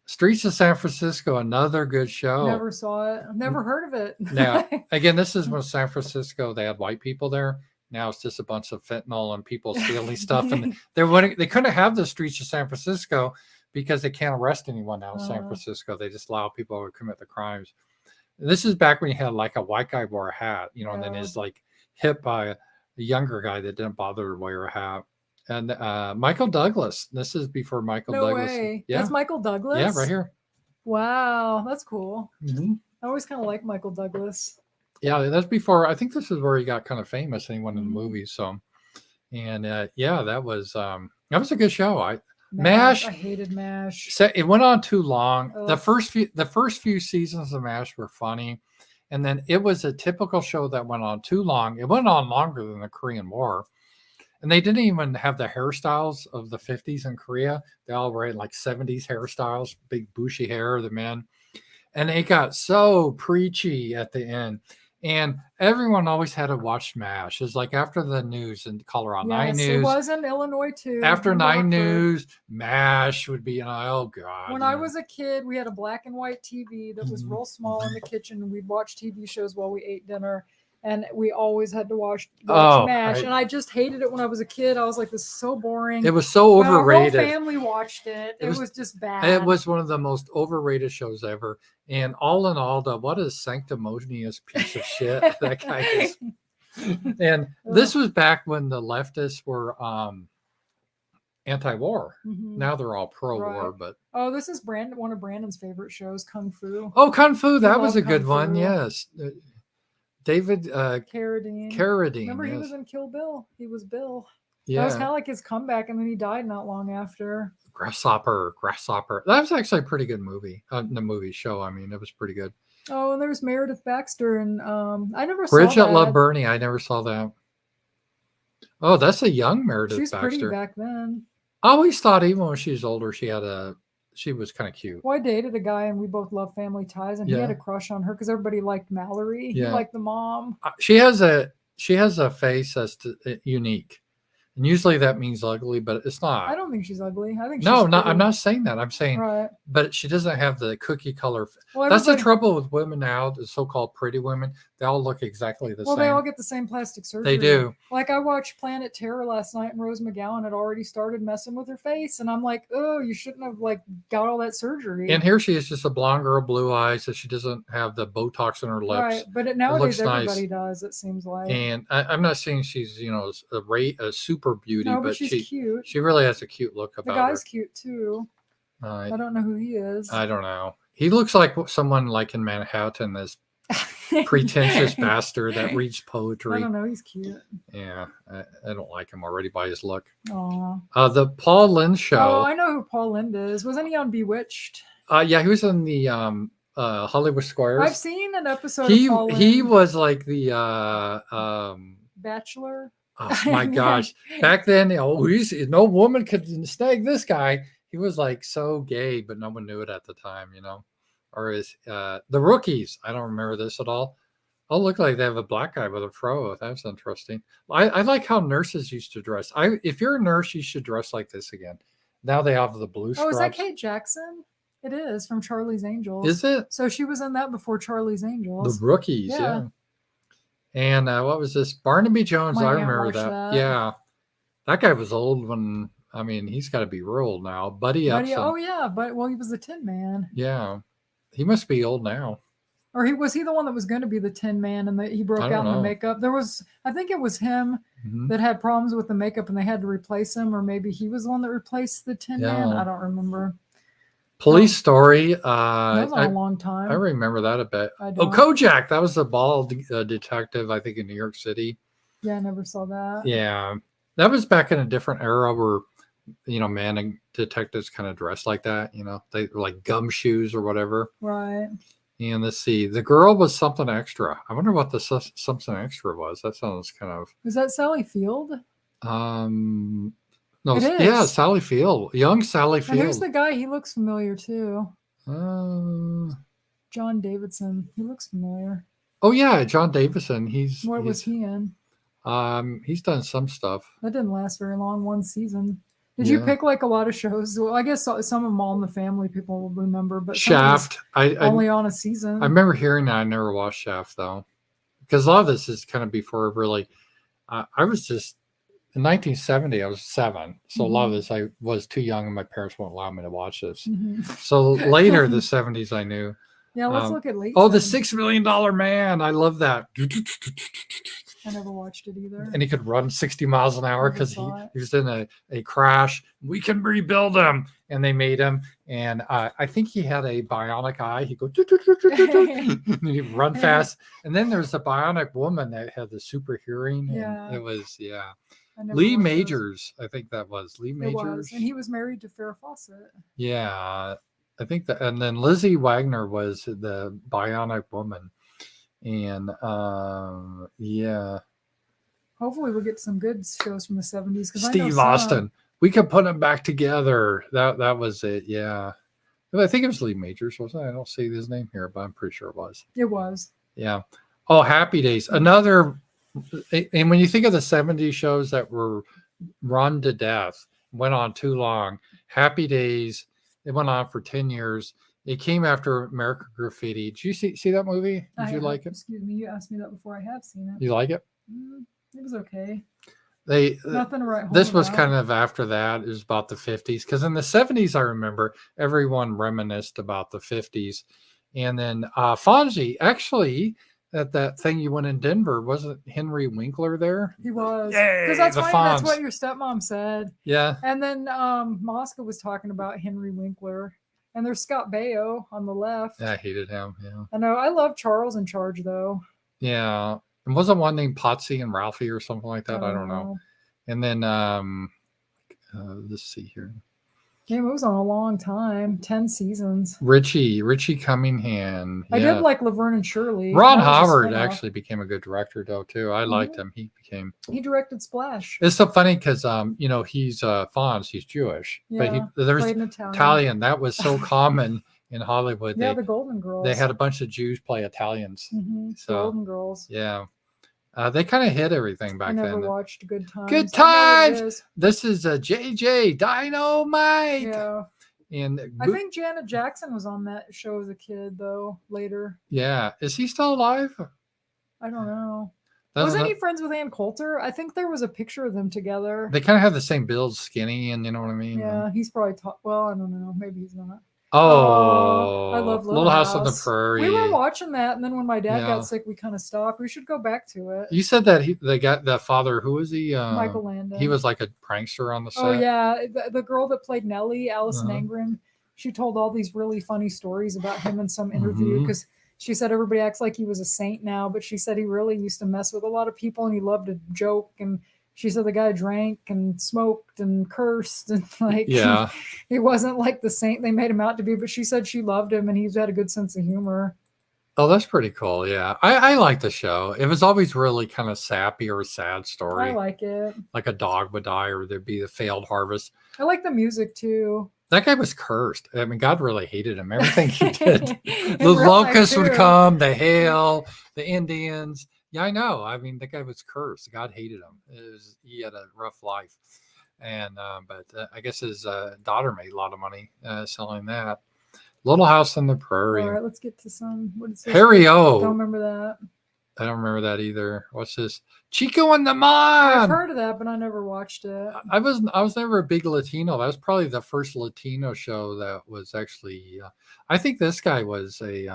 Streets of San Francisco, another good show. Never saw it. Never heard of it. Now, again, this is when San Francisco, they had white people there. Now it's just a bunch of fentanyl and people stealing stuff, and they couldn't have the streets of San Francisco because they can't arrest anyone now in San Francisco. They just allow people to commit the crimes. This is back when you had like a white guy wore a hat, and then is like hit by a younger guy that didn't bother to wear a hat. And Michael Douglas. This is before Michael No Douglas. way. Yeah, That's Michael Douglas? yeah, right here. Wow, that's cool. Mm-hmm. I always kind of like Michael Douglas. Yeah, that's before. I think this is where he got kind of famous. And he went in the Mhm. movies. So, and yeah, that was a good show. MASH. I hated MASH. So it went on too long. Ugh. The first few seasons of MASH were funny, and then it was a typical show that went on too long. It went on longer than the Korean War, and they didn't even have the hairstyles of the 50s in Korea. They all were in like 70s hairstyles, big bushy hair, the men, and it got so preachy at the end. And everyone always had to watch MASH. It's like after the news in Colorado, 9 Yes, News. it was in Illinois too. After in 9 Rockford. News, MASH would be, oh God. When I was a kid, we had a black and white TV that was Mhm. real small in the kitchen. We'd watch TV shows while we ate dinner, and we always had to watch MASH. And I just hated it when I was a kid. I was like, this is so boring. It was so overrated. Our whole family watched it. It was just bad. It was one of the most overrated shows ever. And all in all, what a sanctimonious piece of shit that guy is. And this was back when the leftists were anti-war. Mhm. Now they're all pro-war, Right. but this is one of Brandon's favorite shows, Kung Fu. oh, Kung Fu, that was love a good Kung one. Fu. Yes, David Carradine. Carradine. Remember, he yes. was in Kill Bill. He was Bill. Yeah, That was kind of like his comeback, and then he died not long after. Grasshopper. That was actually a pretty good movie. The movie show. I mean, it was pretty good. Oh, and there's Meredith Baxter, and I never Bridge saw at that. Love Bernie. I never saw that. Oh, that's a young Meredith She's Baxter. pretty back then. I always thought even when she was older, she was kind of cute. Well, I dated a guy, and we both love Family Ties, and he Yeah. had a crush on her because everybody liked Mallory. Yeah. He liked the mom. She has a face that's unique, and usually that means ugly, but it's not. I don't think she's ugly. I think No, she's I'm pretty. not saying that. I'm saying, Right. but she doesn't have the cookie color. Well, That's the everybody- trouble with women now, the so-called pretty women. They all look exactly the Well, same. they all get the same plastic surgery. They do. Like I watched Planet Terror last night, and Rose McGowan had already started messing with her face, and I'm like, oh, you shouldn't have got all that surgery. And here she is, just a blonde girl, blue eyes, so she doesn't have the Botox in her lips. Right, but nowadays looks nice. everybody does. It seems like. And I'm not saying she's a super beauty, No, but she's cute. she really has a cute look The about guy's her. cute too. I I don't know who he is. don't know. He looks like someone like in Manhattan, this pretentious bastard that reads I poetry. don't know. He's cute. Yeah, I don't like him already by his look. Aw. The Paul Lynde Oh, show. I know who Paul Lynde is. Wasn't he on Bewitched? Yeah, he was in the Hollywood Squares. I've seen an episode of Paul Lynde. He was like the Bachelor. oh my gosh. Back then, no woman could snag this guy. He was like so gay, but no one knew it at the time, Or is the Rookies? I don't remember this at all. Oh, look like they have a black guy with a fro. That's interesting. I like how nurses used to dress. If you're a nurse, you should dress like this again. Now they have the blue Oh, scrubs. is that Kate Jackson? It is from Charlie's Angels. Is it? So she was in that before Charlie's Angels. The Rookies, yeah. And what was this? Barnaby Jones. My I aunt remember watched that. that. Yeah, that guy was old when. I mean, he's got to be real old now. Buddy Epson. Oh yeah, but he was the Tin Man. Yeah, he must be old now. Or was he the one that was going to be the Tin Man and he broke I out don't in the know. makeup? I think it was him Mhm. that had problems with the makeup and they had to replace him, or maybe he was the one that replaced the Tin Man. Yeah. I don't remember. Police Story. That was on a long I time. remember that a bit. I Oh, don't. Kojak. That was the bald detective, I think, in New York City. Yeah, I never saw that. Yeah. That was back in a different era where, man and detectives kind of dressed like that. They were like gumshoes or whatever. Right. And let's see. The girl was something extra. I wonder what the something extra was. That sounds kind of. Is that Sally Field? No, It yeah, is. Sally Field, young Sally And who's Field. the guy? He looks familiar too. Uh, John Davidson. He looks familiar. oh yeah, John Davison. What was he in? He's done some stuff. That didn't last very long. One season. Did you Yeah. pick like a lot of shows? Well, I guess some of them All in the Family people will remember, but Shaft. only on a season. I remember hearing that. I never watched Shaft though, because a lot of this is kind of before really. I was just in 1970. I was 7, so a lot of this I was too young, and my parents won't allow me to watch this. So later, the 70s, I knew. Yeah, let's look at late. Oh, the $6 Million Man! I love that. I never watched it either. And he could run 60 miles an hour because he was in a crash. We can rebuild him, and they made him. And I think he had a bionic eye. He'd go, and he'd run fast. And then there's a bionic woman that had the super hearing. Yeah, and it was Lee Majors. I think that was Lee Majors. It was, and he was married to Farrah Fawcett. Yeah, I think that. And then Lizzie Wagner was the bionic woman. And yeah. Hopefully we'll get some good shows from the 70s. Steve Austin. We could put them back together. That was it. Yeah. I think it was Lee Majors, wasn't it? I don't see his name here, but I'm pretty sure it was. It was. Yeah. Oh, Happy Days. Another. And when you think of the 70s shows that were run to death, went on too long, Happy Days, it went on for 10 years. It came after American Graffiti. Did you see that movie? Did you like it? Excuse me. You asked me that before. I have seen it. You like it? It was okay. Nothing to write home this was about. Kind of after that. It was about the 50s. Because in the 70s, I remember everyone reminisced about the 50s. And then Fonzie, actually, at that thing you went in Denver, wasn't Henry Winkler there? He was. Because that's funny. That's what your stepmom said. Yeah. And then Mosca was talking about Henry Winkler. And there's Scott Baio on the left. Yeah, I hated him. Yeah. I know. I love Charles in Charge, though. Yeah. And wasn't one named Potsy and Ralphie or something like that? I don't know. And then let's see here. Yeah, it was on a long time, 10 seasons. Richie Cunningham. I did like Laverne and Shirley. Ron Howard actually became a good director though too. I liked him. He directed Splash. It's so funny because he's Fonz, he's Jewish, but there's Italian. That was so common in Hollywood. Yeah, the Golden Girls. They had a bunch of Jews play Italians. So Golden Girls. Yeah. They kind of hit everything back then. I never watched Good Times. Good Times. This is a JJ Dynamite. Yeah. And I think Janet Jackson was on that show as a kid, though. Later. Yeah. Is he still alive? I don't know. Wasn't he friends with Ann Coulter? I think there was a picture of them together. They kind of have the same build, skinny, and you know what I mean. Yeah, he's probably well, I don't know. Maybe he's not. Oh, I love Little House on the Prairie. We were watching that, and then when my dad got sick, we kind of stopped. We should go back to it. You said that they got that father. Who was he? Michael Landon. He was like a prankster on the set. Oh yeah, the girl that played Nellie, Allison Angren. She told all these really funny stories about him in some interview because she said everybody acts like he was a saint now, but she said he really used to mess with a lot of people and he loved to joke. And she said the guy drank and smoked and cursed and he wasn't like the saint they made him out to be. But she said she loved him and he's had a good sense of humor. Oh, that's pretty cool. Yeah, I like the show. It was always really kind of sappy or a sad story. I like it. Like a dog would die or there'd be the failed harvest. I like the music too. That guy was cursed. I mean, God really hated him. Everything he did. The locusts would come, the hail, the Indians. Yeah, I know. I mean, the guy was cursed. God hated him. He had a rough life. And but I guess his daughter made a lot of money selling that. Little House on the Prairie. All right, let's get to some. What is this? Harry O. Don't remember that. I don't remember that either. What's this? Chico and the I've Mon. heard of that, but I never watched it. I was never a big Latino. That was probably the first Latino show that was actually. I think this guy was a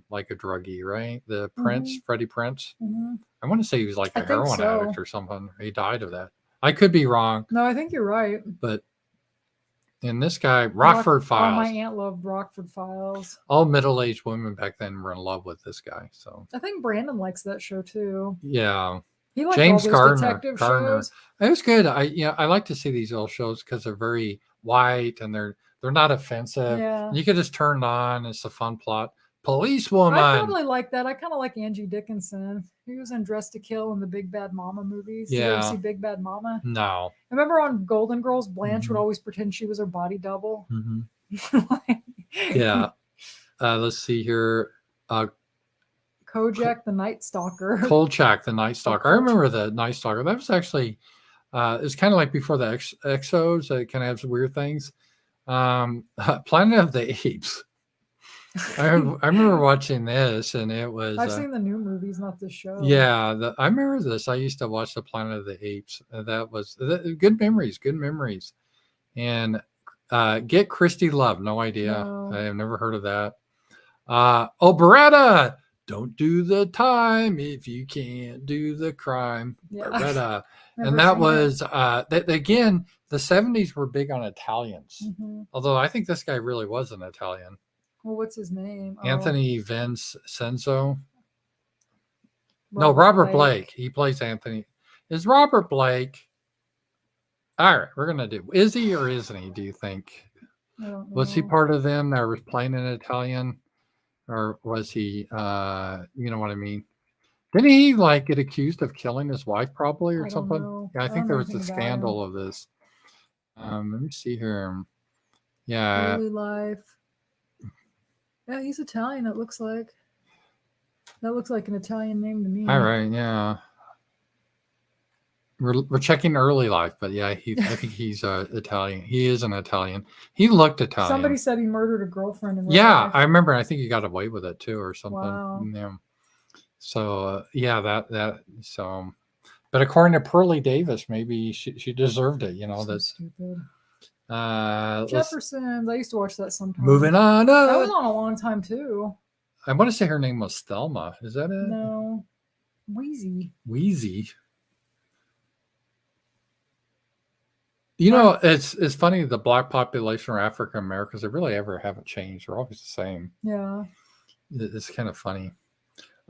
like a druggie, right? The Prince, Freddie Prince. Mm-hmm. I want to say he was like I a think heroin so. addict or something. He died of that. I could be wrong, No, I think you're right. but and this guy, Rockford Oh, Files. my aunt loved Rockford Files. All middle-aged women back then were in love with this guy. So I think Brandon likes that show too. yeah, He liked James all those Gardner. detective shows. It was good. I like to see these old shows because they're very white and they're not offensive. Yeah. You could just turn it on. It's a fun plot. Policewoman. I probably like that. I kind of like Angie Dickinson. He was in Dress to Kill and the Big Bad Mama movies. Did you ever see Big Bad Mama? No. I remember on Golden Girls, Blanche would always pretend she was her body double. Yeah. Let's see here. Kojak the Night Stalker. Kolchak the Night Stalker. I remember the Night Stalker. That was actually, it's kind of like before the Exos. It kind of has weird things. Planet of the Apes. I remember watching this, and it was. I've seen the new movies, not the show. Yeah, I remember this. I used to watch the Planet of the Apes. That was good memories. Good memories. And Get Christy Love. No idea. No. I have never heard of that. Beretta. Don't do the time if you can't do the crime. Yeah. Beretta. And that was again. The 70s were big on Italians. Although I think this guy really was an Italian. Well, what's his name? Anthony Vincenzo. No, Robert Blake. He plays Anthony. Is Robert Blake? All right, we're gonna do. Is he or isn't he? Do you think? Was he part of them that was playing in Italian, or was he? You know what I mean? Didn't he like get accused of killing his wife, probably, or something? Know. Yeah, I think there was a scandal of this. Let me see here. Yeah. Early life. Yeah, he's Italian. It looks like. That looks like an Italian name to me. All right, yeah. We're checking early life, but yeah, I think he's Italian. He is an Italian. He looked Italian. Somebody said he murdered a girlfriend in real life. I remember. I think he got away with it too, or something. Wow. Yeah. So that. So, but according to Pearlie Davis, maybe she deserved it. You know, that's stupid. Jeffersons. I used to watch that sometimes. Moving on. That was on a long time too. I want to say her name was Thelma. Is that it? No. Wheezy. You know, it's funny. The black population or African Americans, they really ever haven't changed. They're always the same. Yeah. It's kind of funny.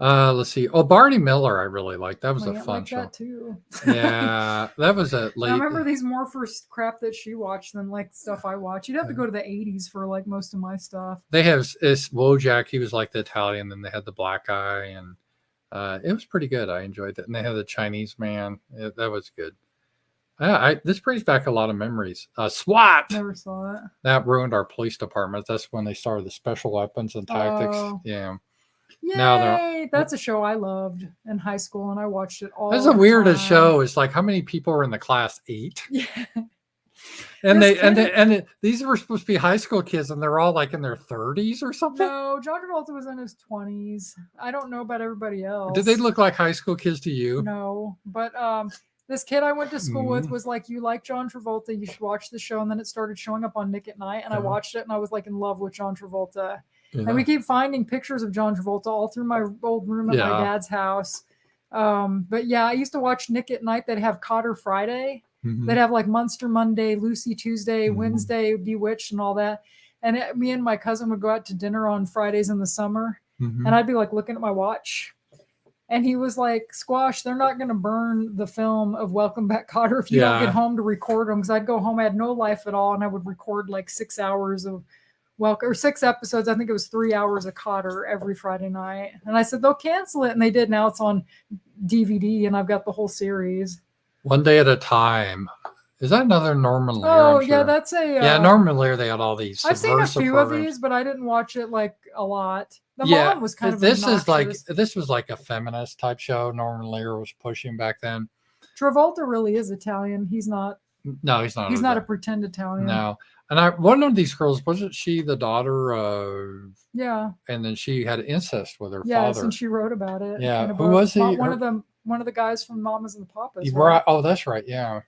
Let's see. Oh, Barney Miller, I really liked. That was a fun show. That too. Yeah, that was a late. I remember these more for crap that she watched than like stuff I watch. You'd have to go to the 80s for like most of my stuff. They have Wojak. He was like the Italian, and they had the black guy, and it was pretty good. I enjoyed that. And they had the Chinese man. That was good. This brings back a lot of memories. SWAT. Never saw it. That ruined our police department. That's when they started the special weapons and tactics. Oh. Yeah. Yay! That's a show I loved in high school, and I watched it all. That's the weirdest show. It's like how many people were in the class? 8. Yeah. And these were supposed to be high school kids, and they're all like in their 30s or something. No, John Travolta was in his 20s. I don't know about everybody else. Did they look like high school kids to you? No, but this kid I went to school with was like, "You like John Travolta? You should watch the show." And then it started showing up on Nick at Night, and I watched it, and I was like in love with John Travolta. Yeah. And we keep finding pictures of John Travolta all through my old room at my dad's house. But yeah, I used to watch Nick at Night. They'd have Cotter Friday. They'd have like Munster Monday, Lucy Tuesday, Wednesday, Bewitched, and all that. And me and my cousin would go out to dinner on Fridays in the summer. And I'd be like looking at my watch. And he was like, "Squash, they're not going to burn the film of Welcome Back, Cotter if you don't get home to record them." Because I'd go home, I had no life at all. And I would record like 6 hours of or 6 episodes. I think it was 3 hours of Cotter every Friday night. And I said, they'll cancel it. And they did. Now it's on DVD and I've got the whole series. One Day at a Time. Is that another Norman Lear? Oh, yeah, that's a... Norman Lear, they had all these I've seen a few programs. of these, but I didn't watch it like a lot. The mom was kind of this was like a feminist type show Norman Lear was pushing back then. Travolta really is Italian. He's not No, he's not. He's not a pretend Italian. No. And one of these girls, wasn't she the daughter of? Yeah. And then she had incest with her Yes, father. and she wrote about it. Yeah. In a Who book. was he? One of the guys from Mamas and the Papas. Right. Right? Oh, that's right. Yeah.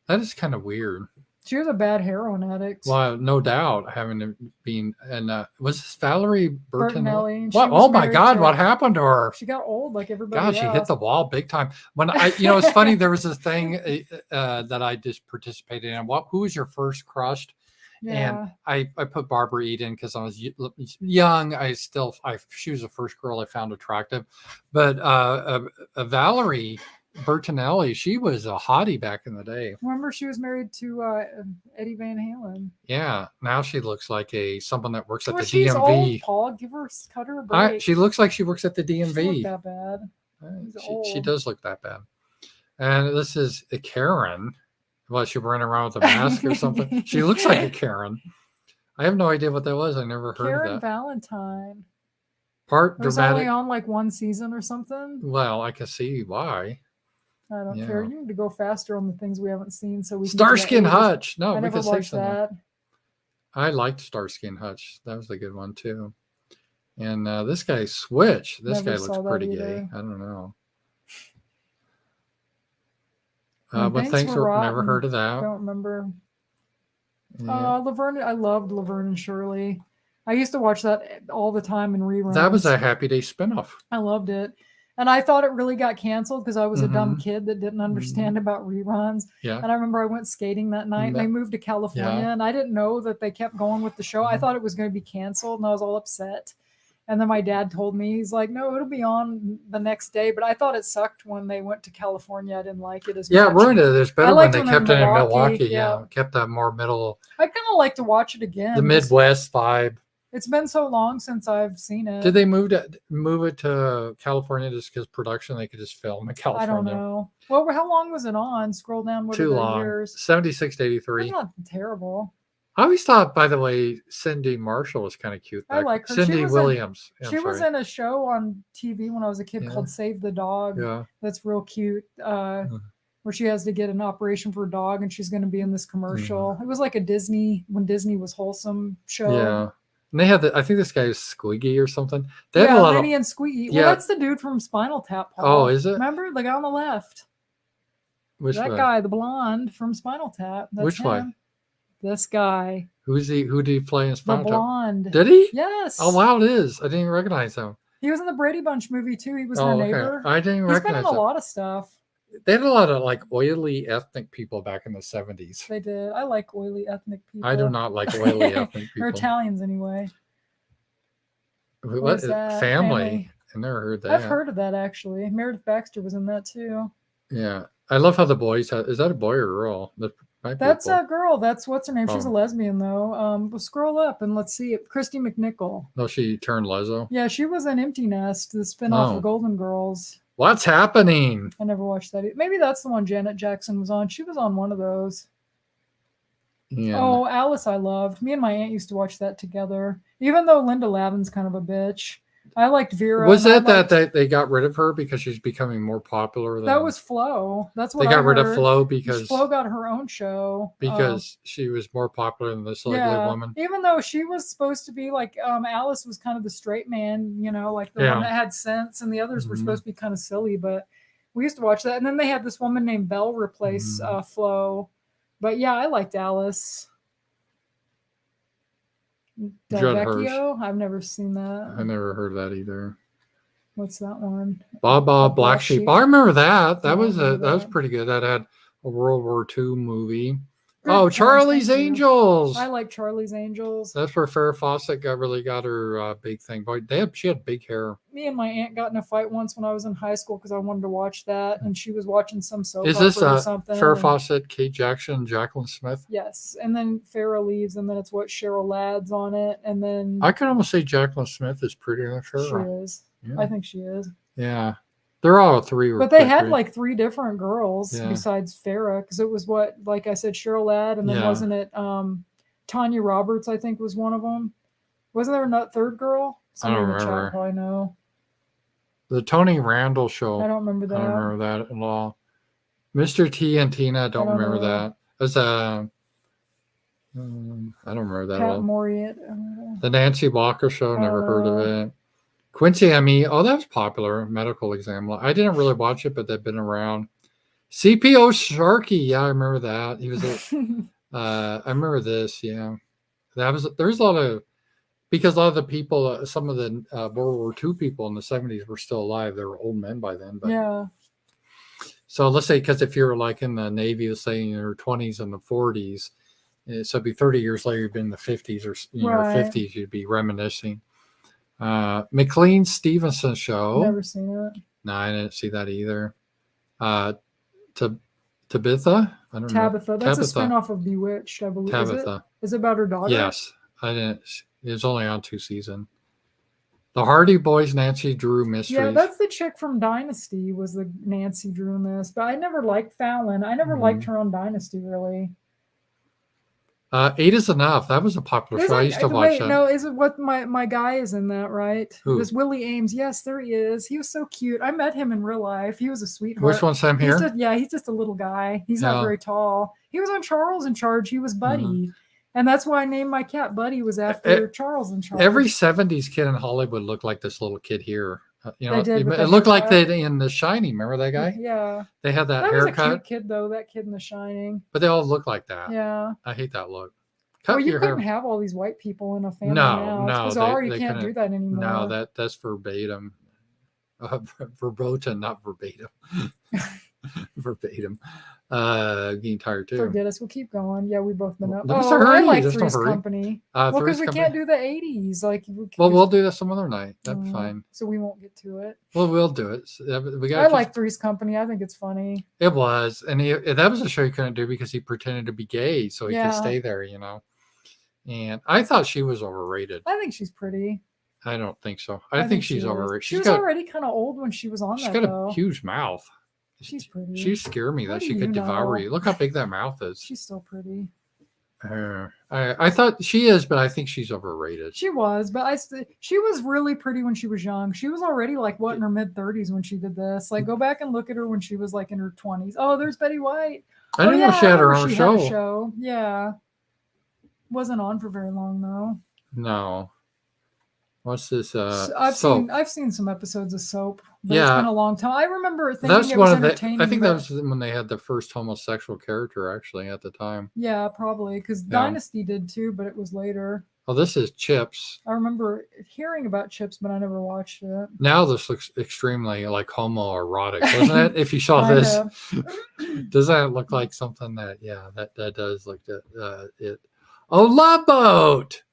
That is kind of weird. She was a bad heroin addict. Well, no doubt, having been and was this Valerie Bertinelli. What? Oh my God! What happened to her? She got old like everybody God, else. she hit the wall big time. When it's funny. There was a thing that I just participated in. Who was your first crush? Yeah. And I put Barbara Eden because I was young. She was the first girl I found attractive, but Valerie Bertinelli, she was a hottie back in the day. Remember, she was married to Eddie Van Halen. Yeah, now she looks like someone that works at the she's DMV. Old, Paul, cut her a break. She looks like she works at the DMV. She doesn't look that bad. She does look that bad. And this is a Karen. Well, she running around with a mask or something. She looks like a Karen. I have no idea what that was. I never heard Karen of that. Valentine. Part it was dramatic. only on like one season or something. Well, I can see why. I don't care. You need to go faster on the things we haven't seen, so we can Starsky and Hutch. No, I never watched that. I liked Starsky and Hutch. That was a good one too. And this guy Switch. This guy looks pretty gay. I don't know. But thanks for never heard of that. I don't remember. Yeah. Laverne. I loved Laverne and Shirley. I used to watch that all the time in reruns. That was a Happy Day spinoff. I loved it. And I thought it really got canceled because I was a dumb kid that didn't understand about reruns. Yeah. And I remember I went skating that night and they moved to California and I didn't know that they kept going with the show. I thought it was going to be canceled and I was all upset. And then my dad told me, he's like, no, it'll be on the next day. But I thought it sucked when they went to California. I didn't like it as much. Yeah, it's better when they kept it in Milwaukee. Yeah. Kept that more middle. I kind of like to watch it again. The Midwest vibe. It's been so long since I've seen it. Did they move it to California just because production? They could just film in California. I don't know. Well, how long was it on? Scroll down. What Too are the long. years? 76 to 83. That's not terrible. I always thought, by the way, Cindy Marshall was kind of cute. I like her. Cindy Williams. She was in a show on TV when I was a kid called Save the Dog. Yeah. That's real cute. Where she has to get an operation for a dog and she's going to be in this commercial. It was like a when Disney was wholesome show. Yeah. And they had I think this guy is Squeaky or something. They had a lot Lenny and Squeaky. Well, that's the dude from Spinal Tap, Paul. Oh, is it? Remember the guy on the left? Which that guy, the blonde from Spinal Tap. That's Which him. one? This guy. Who did he play in Spinal Tap? The blonde. Did he? Yes. Oh wow, it is. I didn't even recognize him. He was in the Brady Bunch movie too. He was their neighbor. I didn't recognize him. He's been in a lot of stuff. They had a lot of like oily ethnic people back in the 70s. They did. I like oily ethnic people. I do not like oily ethnic people. Or Italians anyway. What? Family? I never heard that. I've heard of that actually. Meredith Baxter was in that too. Yeah. I love how the boys is that a boy or a girl? That's a girl. That's what's her name. She's a lesbian though. We'll scroll up and let's see it. Christy McNichol. No, she turned leso. Yeah, she was in Empty Nest, the spinoff of Golden Girls. What's happening? I never watched that. Maybe that's the one Janet Jackson was on. She was on one of those. Yeah. Oh, Alice, I loved. Me and my aunt used to watch that together. Even though Linda Lavin's kind of a bitch. I liked Vera. Was that they got rid of her because she's becoming more popular? That was Flo. That's what they got rid of Flo because Flo got her own show because she was more popular than this ugly woman. Even though she was supposed to be like Alice was kind of the straight man, like the one that had sense, and the others were supposed to be kind of silly. But we used to watch that, and then they had this woman named Belle replace Flo. But yeah, I liked Alice. Del Vecchio? I've never seen that. I never heard that either. What's that one? Baba Black Sheep. I remember that. That was pretty good. That had a World War II movie. Oh, Charlie's Angels. I like Charlie's Angels. That's where Farrah Fawcett got her big thing. Boy, she had big hair. Me and my aunt got in a fight once when I was in high school because I wanted to watch that, and she was watching some soap opera or something. Farrah Fawcett, Kate Jackson, Jacqueline Smith? Yes, and then Farrah leaves, and then it's what Cheryl Ladd's on it, and then I can almost say Jacqueline Smith is prettier than Farrah. She is. Yeah. I think she is. Yeah. They're all three. But they had like three different girls besides Farrah, because it was like I said, Cheryl Ladd, and then wasn't it Tanya Roberts, I think, was one of them. Wasn't there a third girl? Somebody I don't remember. Chat probably know. The Tony Randall Show. I don't remember that. I don't remember that at all. Mr. T and Tina, don't remember that. It was I don't remember that at Pat all. Moriat. The Nancy Walker Show. Never heard of it. Quincy M.E. Oh, that was popular. Medical Exam. I didn't really watch it, but they've been around. CPO Sharky. Yeah, I remember that. He was. I remember this. Yeah, there's a lot of, because a lot of the people, some of the World War II people in the 70s were still alive. They were old men by then. But Yeah. so let's say, because if you're like in the Navy, let's say in your 20s and the 40s, so it'd be 30 years later, you'd been in the 50s or your Right. 50s, you'd be reminiscing. McLean Stevenson Show. Never seen it. No, I didn't see that either. Tabitha? I don't Tabitha. know. That's a Tabitha. spinoff of Bewitched, I believe. Tabitha. Is it about her daughter? Yes. I didn't. It was only on 2 seasons. The Hardy Boys, Nancy Drew Mysteries. Yeah, that's the chick from Dynasty, was the Nancy Drew in this. But I never liked Fallon. I never liked her on Dynasty, really. 8 is Enough. That was a popular show. I used to watch that. No, is it what my guy is in that, right? Who? This Willie Ames. Yes, there he is. He was so cute. I met him in real life. He was a sweetheart. Which one's him here? He's just a little guy. He's not very tall. He was on Charles in Charge. He was Buddy. And that's why I named my cat Buddy, was after Charles in Charge. Every 70s kid in Hollywood looked like this little kid here. It looked haircut. like that in The Shining. Remember that guy? Yeah. They had that haircut. haircut. Was a cute kid, though, that kid in The Shining. But they all look like that. Yeah. I hate that look. Well, you couldn't have all these white people in a family now. It's bizarre. You can't do that anymore. No, that's verbatim. Verboten, not verbatim. Verbatim. Getting tired too. Forget us. We'll keep going. Yeah, we've both been up. I like Three's Company. Well, because we can't do the 80s. We'll do that some other night. That's fine. So we won't get to it. Well, we'll do it. I like Three's Company. I think it's funny. It was. And that was a show he couldn't do because he pretended to be gay so he could stay there, And I thought she was overrated. I think she's pretty. I don't think so. I think she's overrated. She was already kind of old when she was on that. She's got a huge mouth. She's pretty. She scared me that she could devour you. Look how big that mouth is. She's still pretty. I thought she is, but I think she's overrated. She was, but she was really pretty when she was young. She was already in her mid-30s when she did this. Go back and look at her when she was in her 20s. Oh, there's Betty White. I didn't know she had her own show. Had a show. Yeah. Wasn't on for very long though. No. What's this? I've seen some episodes of Soap. But it's been a long time. I remember thinking that's it was entertaining. I think that was when they had the first homosexual character actually at the time. Yeah, probably because Dynasty did too, but it was later. Oh, this is Chips. I remember hearing about Chips, but I never watched it. Now this looks extremely homoerotic, doesn't it? If you saw this, doesn't it look like something that does look it. Oh, Love Boat.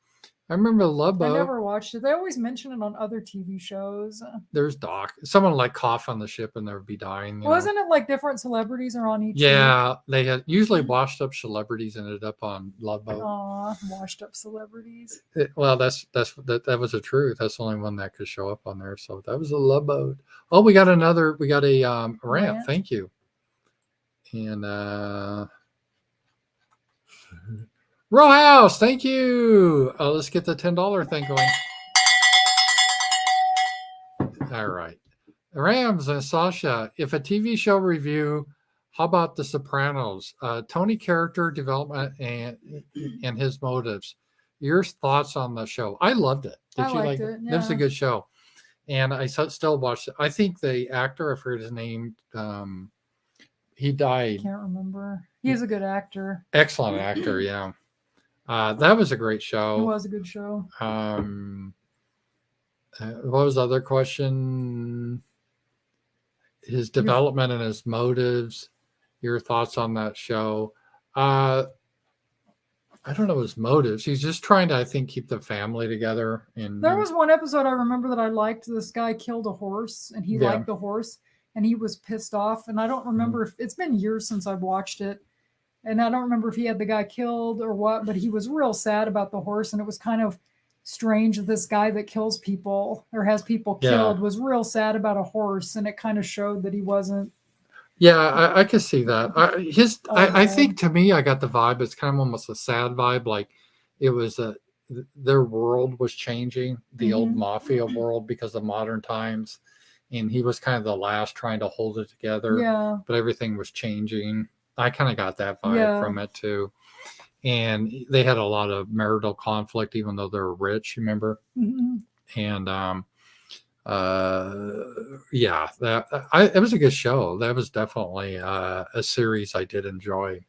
I remember Love Boat. I never watched it. They always mention it on other TV shows. There's Doc. Someone cough on the ship and they would be dying. Wasn't it different celebrities are on each? Yeah, they had usually washed up celebrities ended up on Love Boat. Aw, washed up celebrities. That was the truth. That's the only one that could show up on there. So that was a Love Boat. Oh, we got a rant. Thank you. And Row House, thank you. Let's get the $10 thing going. All right. Rams and Sasha, if a TV show review, how about The Sopranos? Tony character development and his motives. Your thoughts on the show? I loved it. Did you like it? Yeah. It was a good show. And I still watched it. I think the actor, I forget his name, he died. I can't remember. He's a good actor. Excellent actor, yeah. That was a great show. It was a good show. What was the other question? His development and his motives. Your thoughts on that show? I don't know his motives. He's just trying to, I think, keep the family together. And there was one episode I remember that I liked. This guy killed a horse, and he liked the horse, and he was pissed off. And I don't remember if it's been years since I've watched it. And I don't remember if he had the guy killed or what, but he was real sad about the horse. And it was kind of strange that this guy that kills people or has people killed was real sad about a horse. And it kind of showed that he wasn't. Yeah, I can see that. I think to me, I got the vibe. It's kind of almost a sad vibe. Like it was their world was changing, the old mafia world because of modern times. And he was kind of the last trying to hold it together. Yeah. But everything was changing. I kind of got that vibe Yeah. from it too. And they had a lot of marital conflict, even though they were rich. Remember? Mhm. And yeah, it was a good show. That was definitely a series I did enjoy.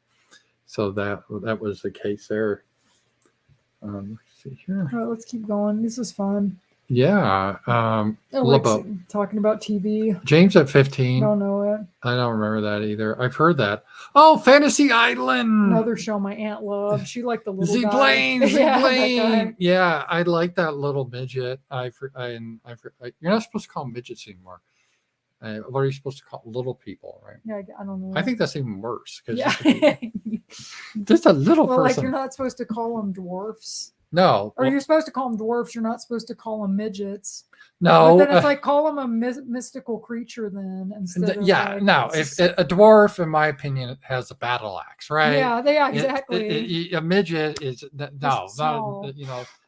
So that was the case there. Let's see here. All right, let's keep going. This is fun. Yeah. I like talking about TV. James at 15. Don't know it. I don't remember that either. I've heard that. Oh, Fantasy Island. Another show my aunt loved. She liked the little guy. Z-Plane. Yeah, that Z-Plane. guy. Yeah, I like that little midget. You're not supposed to call them midgets anymore. What are you supposed to call little people, right? Yeah, I don't know. I think that's even worse. Yeah. Just a little Well, like person. you're not supposed to call them dwarfs. No. Or you're supposed to call them dwarfs. You're not supposed to call them midgets. No. But then it's like call them a mystical creature then instead of yeah. like, No. If a dwarf, in my opinion, has a battle axe, right? Yeah, exactly. A midget is no, not, small.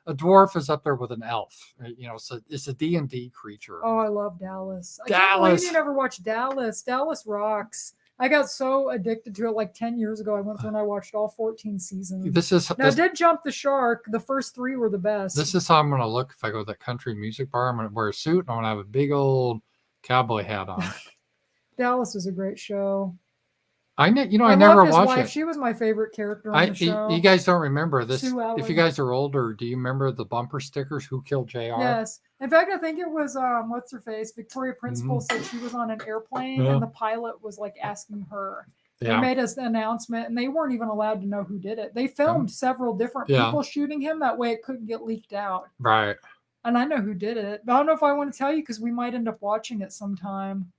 a dwarf is up there with an elf. So it's a D&D creature. Oh, I love Dallas. I Dallas. can't believe you never watched Dallas. Dallas rocks. I got so addicted to it like 10 years ago. I went through and I watched all 14 seasons. I did jump the shark. The first 3 were the best. This is how I'm going to look if I go to that country music bar. I'm going to wear a suit and I'm going to have a big old cowboy hat on. Dallas was a great show. I never watched it. She was my favorite character on the show. You guys don't remember this. Sue Ellen. If you guys are older, do you remember the bumper stickers? Who killed JR? Yes. In fact, I think it was what's her face? Victoria Principal said she was on an airplane and the pilot was like asking her. Yeah. They made an announcement and they weren't even allowed to know who did it. They filmed several different people shooting him. That way it couldn't get leaked out. Right. And I know who did it. But I don't know if I want to tell you because we might end up watching it sometime.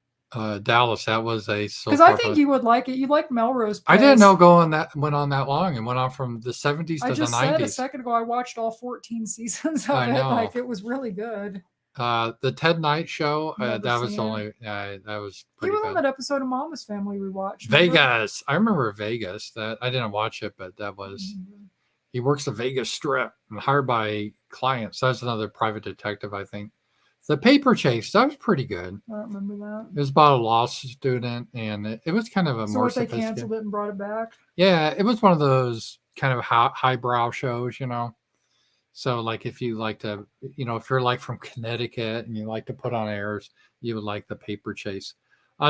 Dallas, that was because I think you would like it. You like Melrose Place. I didn't know went on that long and went on from the 70s to the 90s. I just said a second ago I watched all 14 seasons of it. Like it was really good. The Ted Knight show, that was pretty good. On that episode of Mama's Family we watched. Vegas. I remember Vegas. That I didn't watch it, but that was he works the Vegas Strip and hired by clients. That's another private detective, I think. The Paper Chase, that was pretty good. I don't remember that. It was about a law student, and it was kind of a more sophisticated. So they canceled it and brought it back? Yeah, it was one of those kind of highbrow shows, So, like, if you like to, if you're like from Connecticut and you like to put on airs, you would like the Paper Chase.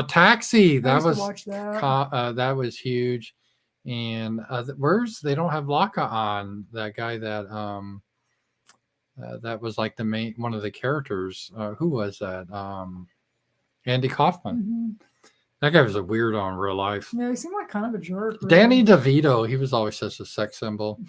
Taxi, that was huge. And they don't have Laka on, that guy that that was like one of the characters. Who was that? Andy Kaufman. Mm-hmm. That guy was a weirdo in real life. Yeah, he seemed like kind of a jerk. Really. Danny DeVito, he was always such a sex symbol.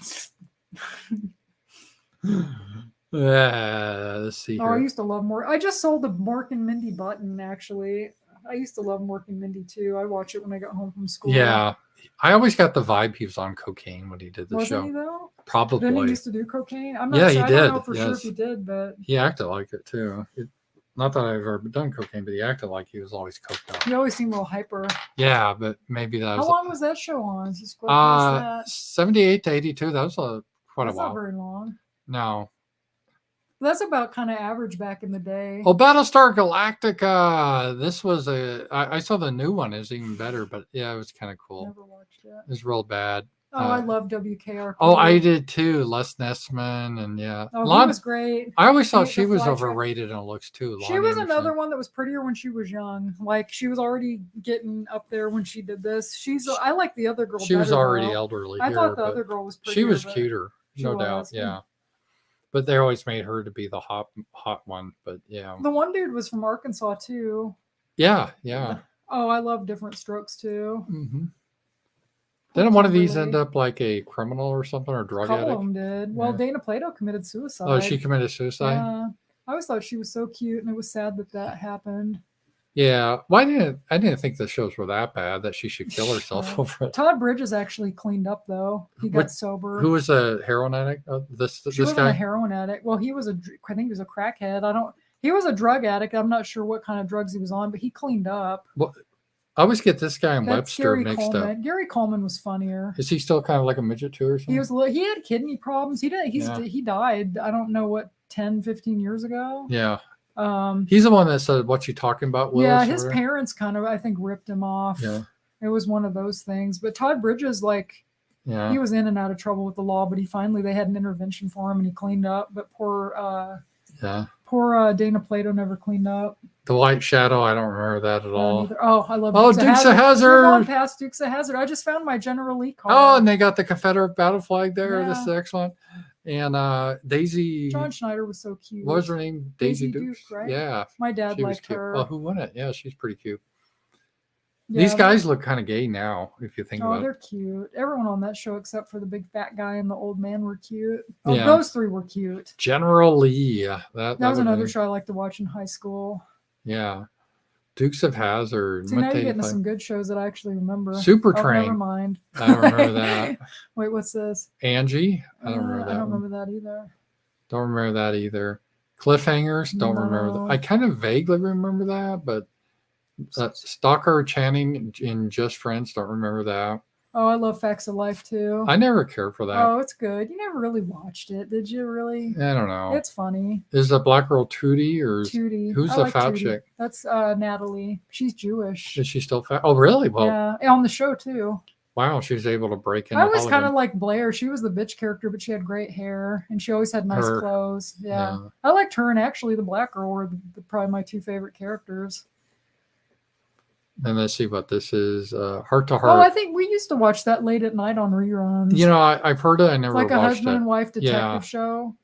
Let's see here. I used to love I just sold the Mork and Mindy button, actually. I used to love Mork and Mindy, too. I watch it when I got home from school. Yeah. I always got the vibe he was on cocaine when he did the show. Wasn't he, though? Probably. Didn't he used to do cocaine? I'm not sure. He did. I don't know for sure if he did, but... He acted like it, too. Not that I've ever done cocaine, but he acted like he was always coked up. He always seemed a little hyper. Yeah, but maybe that was... How long was that show on? 78 to 82. That was quite a while. That's not very long. No. That's about kind of average back in the day. Oh, Battlestar Galactica. This was I saw the new one. Is even better, but yeah, it was kind of cool. Never watched it. It was real bad. Oh, I love WKRP. Oh, I did too. Les Nessman and yeah. Oh, he was great. I always thought she was overrated in looks too. She was another one that was prettier when she was young. Like she was already getting up there when she did this. I like the other girl. She was already elderly. I thought the other girl was prettier. She was cuter, no doubt. Yeah. But they always made her to be the hot one. But yeah. The one dude was from Arkansas too. Yeah, yeah. Oh, I love Different Strokes too. Mm-hmm. Didn't one of these end up like a criminal or something or drug addict? A couple of them did. Well, Dana Plato committed suicide. Oh, she committed suicide? Yeah. I always thought she was so cute, and it was sad that happened. Yeah. I didn't think the shows were that bad that she should kill herself over it. Todd Bridges actually cleaned up though. He got sober. Who was a heroin addict? This wasn't guy? A heroin addict. Well, I think he was a crackhead. He was a drug addict. I'm not sure what kind of drugs he was on, but he cleaned up. Well, I alwaed get this guy and Webster mixed up. Gary Coleman was funnier. Is he still kind of like a midget too or something? He had kidney problems. He died. I don't know what 10, 15 years ago. Yeah. He's the one that said, "What you talking about, Will?" Yeah, his parents kind of, I think, ripped him off. Yeah. It was one of those things. But Todd Bridges, like, Yeah. he was in and out of trouble with the law, but they had an intervention for him and he cleaned up. But poor Dana Plato never cleaned up. The White Shadow, I don't remember that at all. Oh, I love Dukes of Hazzard. We're going past Dukes of Hazzard. I just found my General Lee card. Oh, and they got the Confederate battle flag there. Yeah. This is excellent. And Daisy. John Schneider was so cute. What was her name? Daisy Duke, right? Yeah. My dad She was liked cute. her. Oh, who won it? Yeah, she's pretty cute. Yeah, These guys look kind of gay now, if you think about it. They're cute. Everyone on that show, except for the big fat guy and the old man, were cute. Oh, Yeah. those three were cute. General Lee. That was another show I liked to watch in high school. Yeah. Dukes of Hazzard. See, now you're getting to some good shows that I actually remember. Super Train. Never mind. I don't remember that. Wait, what's this? Angie. I don't remember that. I don't remember that either. Don't remember that either. Cliffhangers. Don't remember that. I kind of vaguely remember that, but Stalker Channing in Just Friends. Don't remember that. Oh, I love Facts of Life too. I never cared for that. Oh, it's good. You never really watched it, did you? Really? I don't know. It's funny. Is the black girl Tootie or Tootie? Who's the fat chick? That's Natalie. She's Jewish. Is she still fat? Oh, really? Well, yeah, on the show too. Wow, she was able to break in. I was kind of like Blair. She was the bitch character, but she had great hair and she always had nice clothes. Yeah. I liked her and actually the black girl were probably my two favorite characters. And let's see what this is. Heart to Heart. Oh, I think we used to watch that late at night on reruns. You know, I've heard it. I never watched it. Like a husband and wife detective show.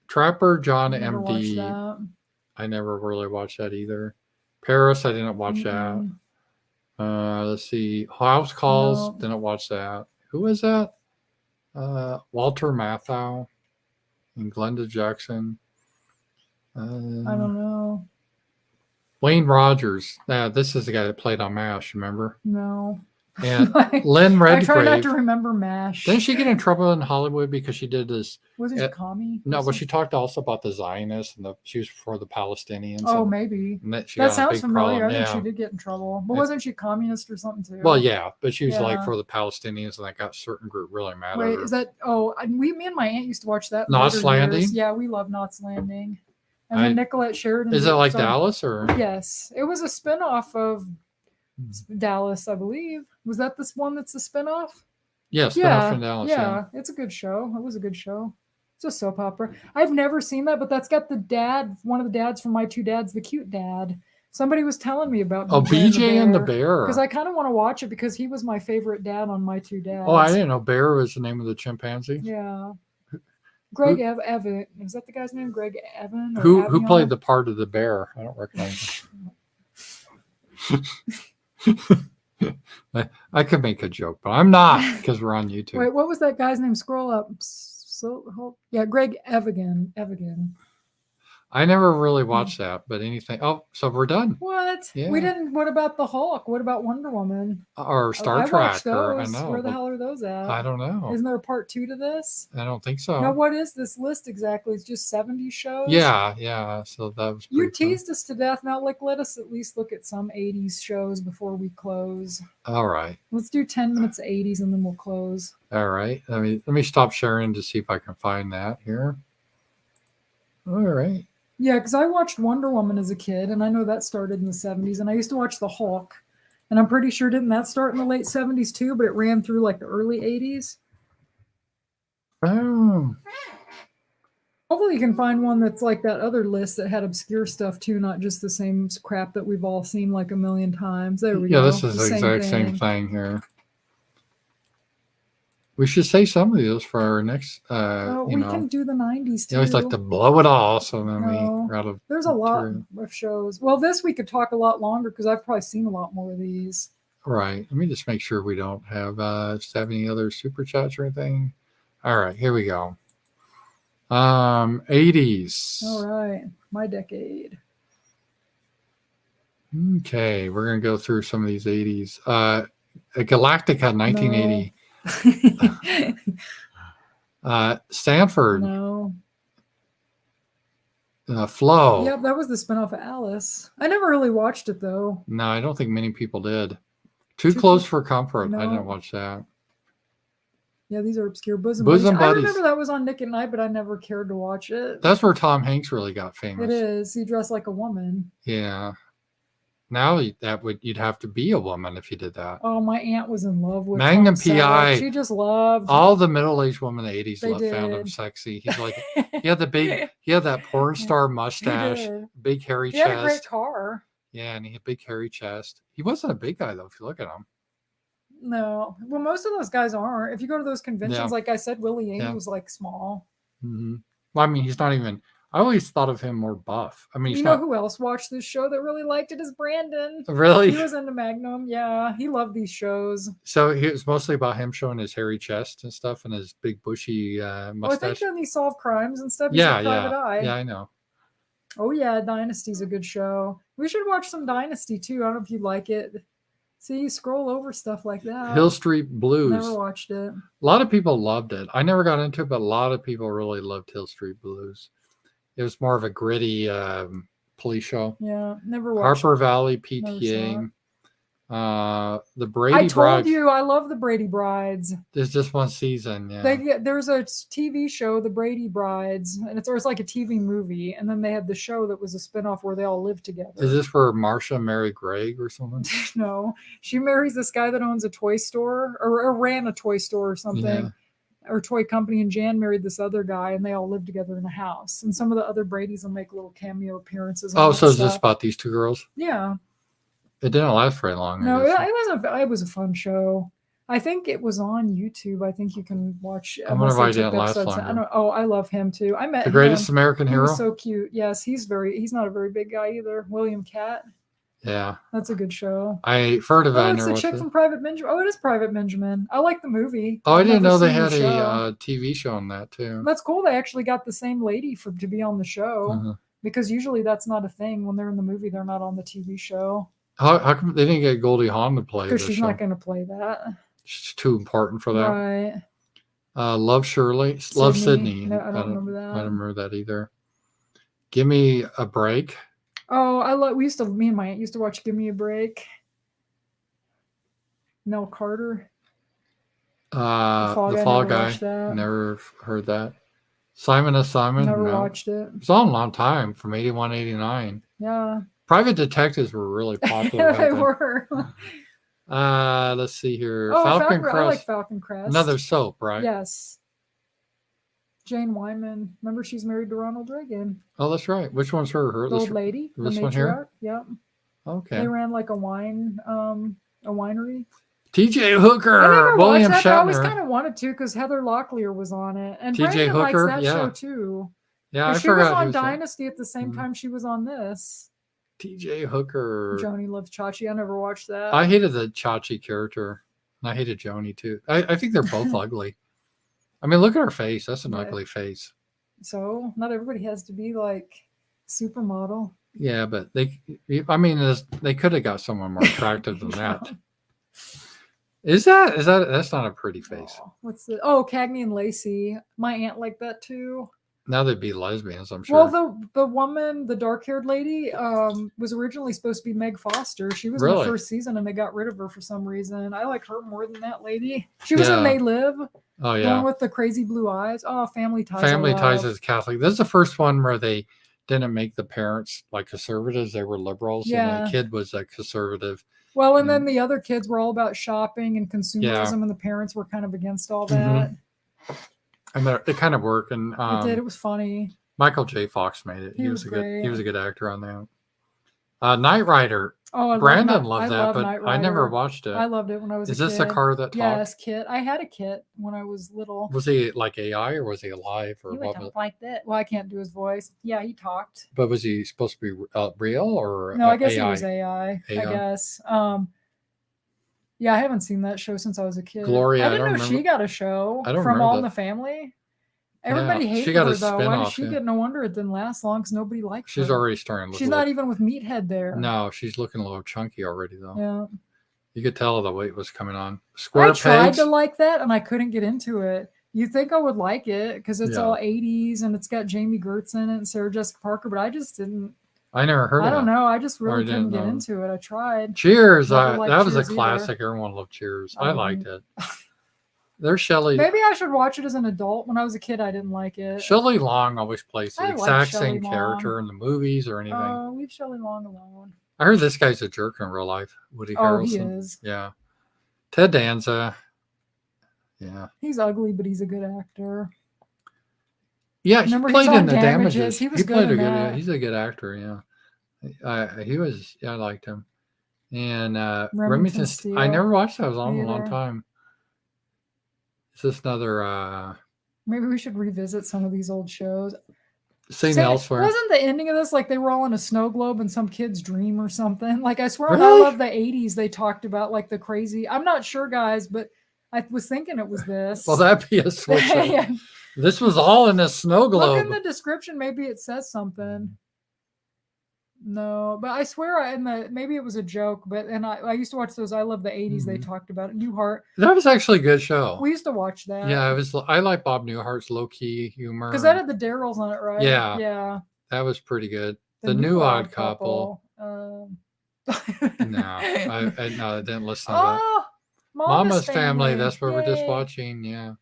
Trapper John I never MD. watched that. I never really watched that either. Paris, I didn't watch that. Let's see. House Calls, didn't watch that. Who is that? Walter Matthau and Glenda Jackson. I don't know. Wayne Rogers. This is the guy that played on MASH, remember? No. And Lynn Redgrave. I try not to remember MASH. Didn't she get in trouble in Hollywood because she did this? Wasn't she a commie? No, but she talked also about the Zionists and she was for the Palestinians. Oh, maybe. That sounds familiar. I think she did get in trouble. But wasn't she communist or something too? Well, yeah, but she was like for the Palestinians, and that got certain group really mad at her. Wait, is that? Oh, me and my aunt used to watch that. Knots Landing? Yeah, we love Knots Landing. And then Nicolette Sheridan. Is it like Dallas or? Yes, it was a spinoff of Dallas, I believe. Was that this one that's a spinoff? Yeah, spinoff from Dallas. Yeah, it's a good show. It was a good show. It's a soap opera. I've never seen that, but that's got the dad, one of the dads from My Two Dads, the cute dad. Somebody was telling me about BJ and the Bear. Because I kind of want to watch it because he was my favorite dad on My Two Dads. Oh, I didn't know Bear was the name of the chimpanzee. Yeah. Greg Evan. Is that the guy's name? Greg Evan? Who played the part of the bear? I don't recognize him. I could make a joke, but I'm not because we're on YouTube. Wait, what was that guy's name? Scroll up. Greg Evigan. I never really watched that, but anything. Oh, so we're done. What? Yeah. We didn't. What about the Hulk? What about Wonder Woman? Or Star Trek? Watched those. I know. Where the hell are those at? I don't know. Isn't there a part 2 to this? I don't think so. Now, what is this list exactly? It's just 70 shows? Yeah. So that was. You teased us to death. Now, let us at least look at some 80s shows before we close. All right. Let's do 10 minutes of 80s and then we'll close. All right. Let me stop sharing to see if I can find that here. All right. Yeah, because I watched Wonder Woman as a kid, and I know that started in the 70s, and I used to watch The Hulk, and I'm pretty sure didn't that start in the late 70s too, but it ran through like the early 80s? Oh. Hopefully you can find one that's like that other list that had obscure stuff too, not just the same crap that we've all seen like a million times. There we go. Yeah, this is the exact same thing here. We should say some of these for our next. We can do the 90s too. You always like to blow it all, so then we're out of. There's a lot of shows. Well, this we could talk a lot longer because I've probably seen a lot more of these. Right. Let me just make sure we don't have any other super chats or anything. All right, here we go. 80s. All right, my decade. Okay, we're gonna go through some of these 80s. Galactica, 1980. Stanford. No. Flow. Yep, that was the spinoff of Alice. I never really watched it though. No, I don't think many people did. Too Close for Comfort. No. I didn't watch that. Yeah, these are obscure. Bosom Buddies. I remember that was on Nick at Night, but I never cared to watch it. That's where Tom Hanks really got famous. It is. He dressed like a woman. Yeah. Now you'd have to be a woman if you did that. Oh, my aunt was in love with Magnum Tom Selleck. PI. She just loved. All the middle-aged women in the 80s They found him did. sexy. He's like, he had that porn star mustache, did. big hairy He had a great chest. car. Yeah, and he had a big hairy chest. He wasn't a big guy though, if you look at him. No, well, most of those guys aren't. If you go to those conventions, Yeah. like I said, Willie Ames Yeah. was like small. Mm-hmm. Well, I mean, he's not even. I always thought of him more buff. I mean, he's You know not who else watched this show that really liked it is Brandon. really. He was into Magnum. Yeah, he loved these shows. So it was mostly about him showing his hairy chest and stuff and his big bushy Well, I mustache. think then he solved crimes and stuff. He's Yeah, a private eye. yeah, I know. Oh yeah, Dynasty's a good show. We should watch some Dynasty too. I don't know if you'd like it. See, you scroll over stuff like that. Hill Street Blues. Never watched it. A lot of people loved it. I never got into it, but a lot of people really loved Hill Street Blues. It was more of a gritty police show. Yeah, never watched. Harper Valley Never PTA. saw The Brady I told Brides. you I love the Brady Brides. There's just one season. Yeah. There's a TV show, The Brady Brides, and it's like a TV movie, and then they had the show that was a spinoff where they all live together. Is this where Marsha married Greg or something? No, she marries this guy that owns a toy store or ran a toy store or something. Yeah. Or toy company, and Jan married this other guy, and they all live together in a house. And some of the other Bradys will make little cameo appearances. Oh, and so that it's just stuff. about these two girls? Yeah. It didn't last very long. No, I guess. it was a fun show. I think it was on YouTube. I think you can watch. I wonder unless why they it didn't took last episodes. longer. I love him too. I met The Greatest him. American He Hero? was so cute. Yes, he's not a very big guy either. William Catt. Yeah. That's a good show. I heard of it. Oh, I it's never the watched chick it. from Private Benjamin. Oh, it is Private Benjamin. I like the movie. Oh, I I've didn't never know they seen had the show. a TV show on that too. That's cool. They actually got the same lady to be on the show Uh-huh. because usually that's not a thing. When they're in the movie, they're not on the TV show How come they didn't get Goldie Hawn to play because this she's show? not going to play that. She's too important for that. Right. Love Shirley. Love Sydney. No, I don't remember I that. don't remember that either. Give Me a Break. Oh, me and my aunt used to watch Give Me a Break. Nell Carter. The Fall Fall Guy, never Guy. watched that. Never heard that. Simon and Simon. Never no. watched it. It was on a long time, from 81, 89. Yeah. Private Detectives were really popular. They were. Let's see here. Oh, Falcon Crest. I like Falcon Crest. Another soap, right? Yes. Jane Wyman. Remember, she's married to Ronald Reagan. Oh, that's right. Which one's her? The old lady. this the one here? matriarch. Yep. Okay. They ran like a winery. T.J. I Hooker. never William watched that, but I always Shatner. kind of wanted to because Heather Locklear was on it. And T.J. Brandon Hooker, likes that yeah. show too. Yeah, I She was forgot. on who's that. Dynasty at the same Mhm. time she was on this. T.J. Hooker. Joni loves Chachi. I never watched that. I hated the Chachi character. And I hated Joni too. I think they're both ugly. I mean, look at her face. That's an Yeah. ugly face. So not everybody has to be like supermodel. Yeah, but they could have got someone more attractive than that. Is that's not a pretty face. Oh, what's the? Oh, Cagney and Lacey. My aunt liked that too. Now they'd be lesbians, I'm sure. Well, the woman, the dark-haired lady, was originally supposed to be Meg Foster. She was in Really? the first season, and they got rid of her for some reason. I like her more than that lady. She was Yeah. in They Live, Oh the one yeah. with the crazy blue eyes. Oh, Family Ties. I Family Ties love. is Catholic. This is the first one where they didn't make the parents like conservatives. They were liberals, and Yeah. the kid was a conservative. Well, and then the other kids were all about shopping and consumerism, Yeah. and the parents were kind of against all that. I mean, it kind of worked. And It did. It was funny. Michael J. Fox made it. He was He great. was a good actor on that. Knight Rider. Oh, Brandon I loved that, love but Knight I never Rider. watched it. I loved it when I was Is a this kid. the car that talked? Yes, Kit. I had a Kit when I was little. Was he like AI or was he alive or He would what? talk like that. Well, I can't do his voice. Yeah, he talked. But was he supposed to be real or No, I guess AI? he was AI. I AI. guess. Yeah, I haven't seen that show since I was a kid. Gloria, I I didn't know don't she remember- got a show I don't from remember All in that. the Family. Everybody Yeah, hated she got her a though. Why did spin-off, she yeah. get? No wonder it didn't last long because nobody liked She's her. already starting to She's not even with Meathead there. No, she's looking a little chunky already though. Yeah. You could tell the weight was coming on. I Square tried pegs. to like that and I couldn't get into it. You'd think I would like it because it's Yeah. all 80s and it's got Jamie Gertz in it and Sarah Jessica Parker, but I just didn't. I never heard I of don't that. know. I just really didn't couldn't get know. into it. I tried. Cheers. Never liked That was a Cheers either. classic. Everyone loved Cheers. I liked it. There's Shelley. Maybe I should watch it as an adult. When I was a kid, I didn't like it. Shelley Long always plays the I like exact Shelley same Long. character in the movies or anything. Oh, leave Shelley Long alone. I heard this guy's a jerk in real life. Woody Oh, Harrelson. he is. Yeah. Ted Danza. Yeah. He's ugly, but he's a good actor. Yeah, Remember, he he's played on in the Damages. Damages. He was good played in a good. that. He's a good actor. Yeah. He was. Yeah, I liked him. And Remington. Steele. I never watched that. I was on Me a long either. time. Is this another? Maybe we should revisit some of these old shows. Seen elsewhere. Wasn't the ending of this like they were all in a snow globe in some kid's dream or something? Like I swear, on Really? I Love the '80s. They talked about like the crazy. I'm not sure, guys, but I was thinking it was this. Well, that'd be a switch. Yeah. This was all in a snow globe. Look in the description. Maybe it says something. No, but I swear, maybe it was a joke. But I used to watch those. I Love the '80s. They talked about it. Newhart. That was actually a good show. We used to watch that. Yeah, it was. I like Bob Newhart's low key humor because that had the Darryls on it, right? Yeah. Yeah. That was pretty good. The New Odd Couple. No, I didn't listen to that. Oh, Mama's Family. That's what we're just Yay. watching. Yeah,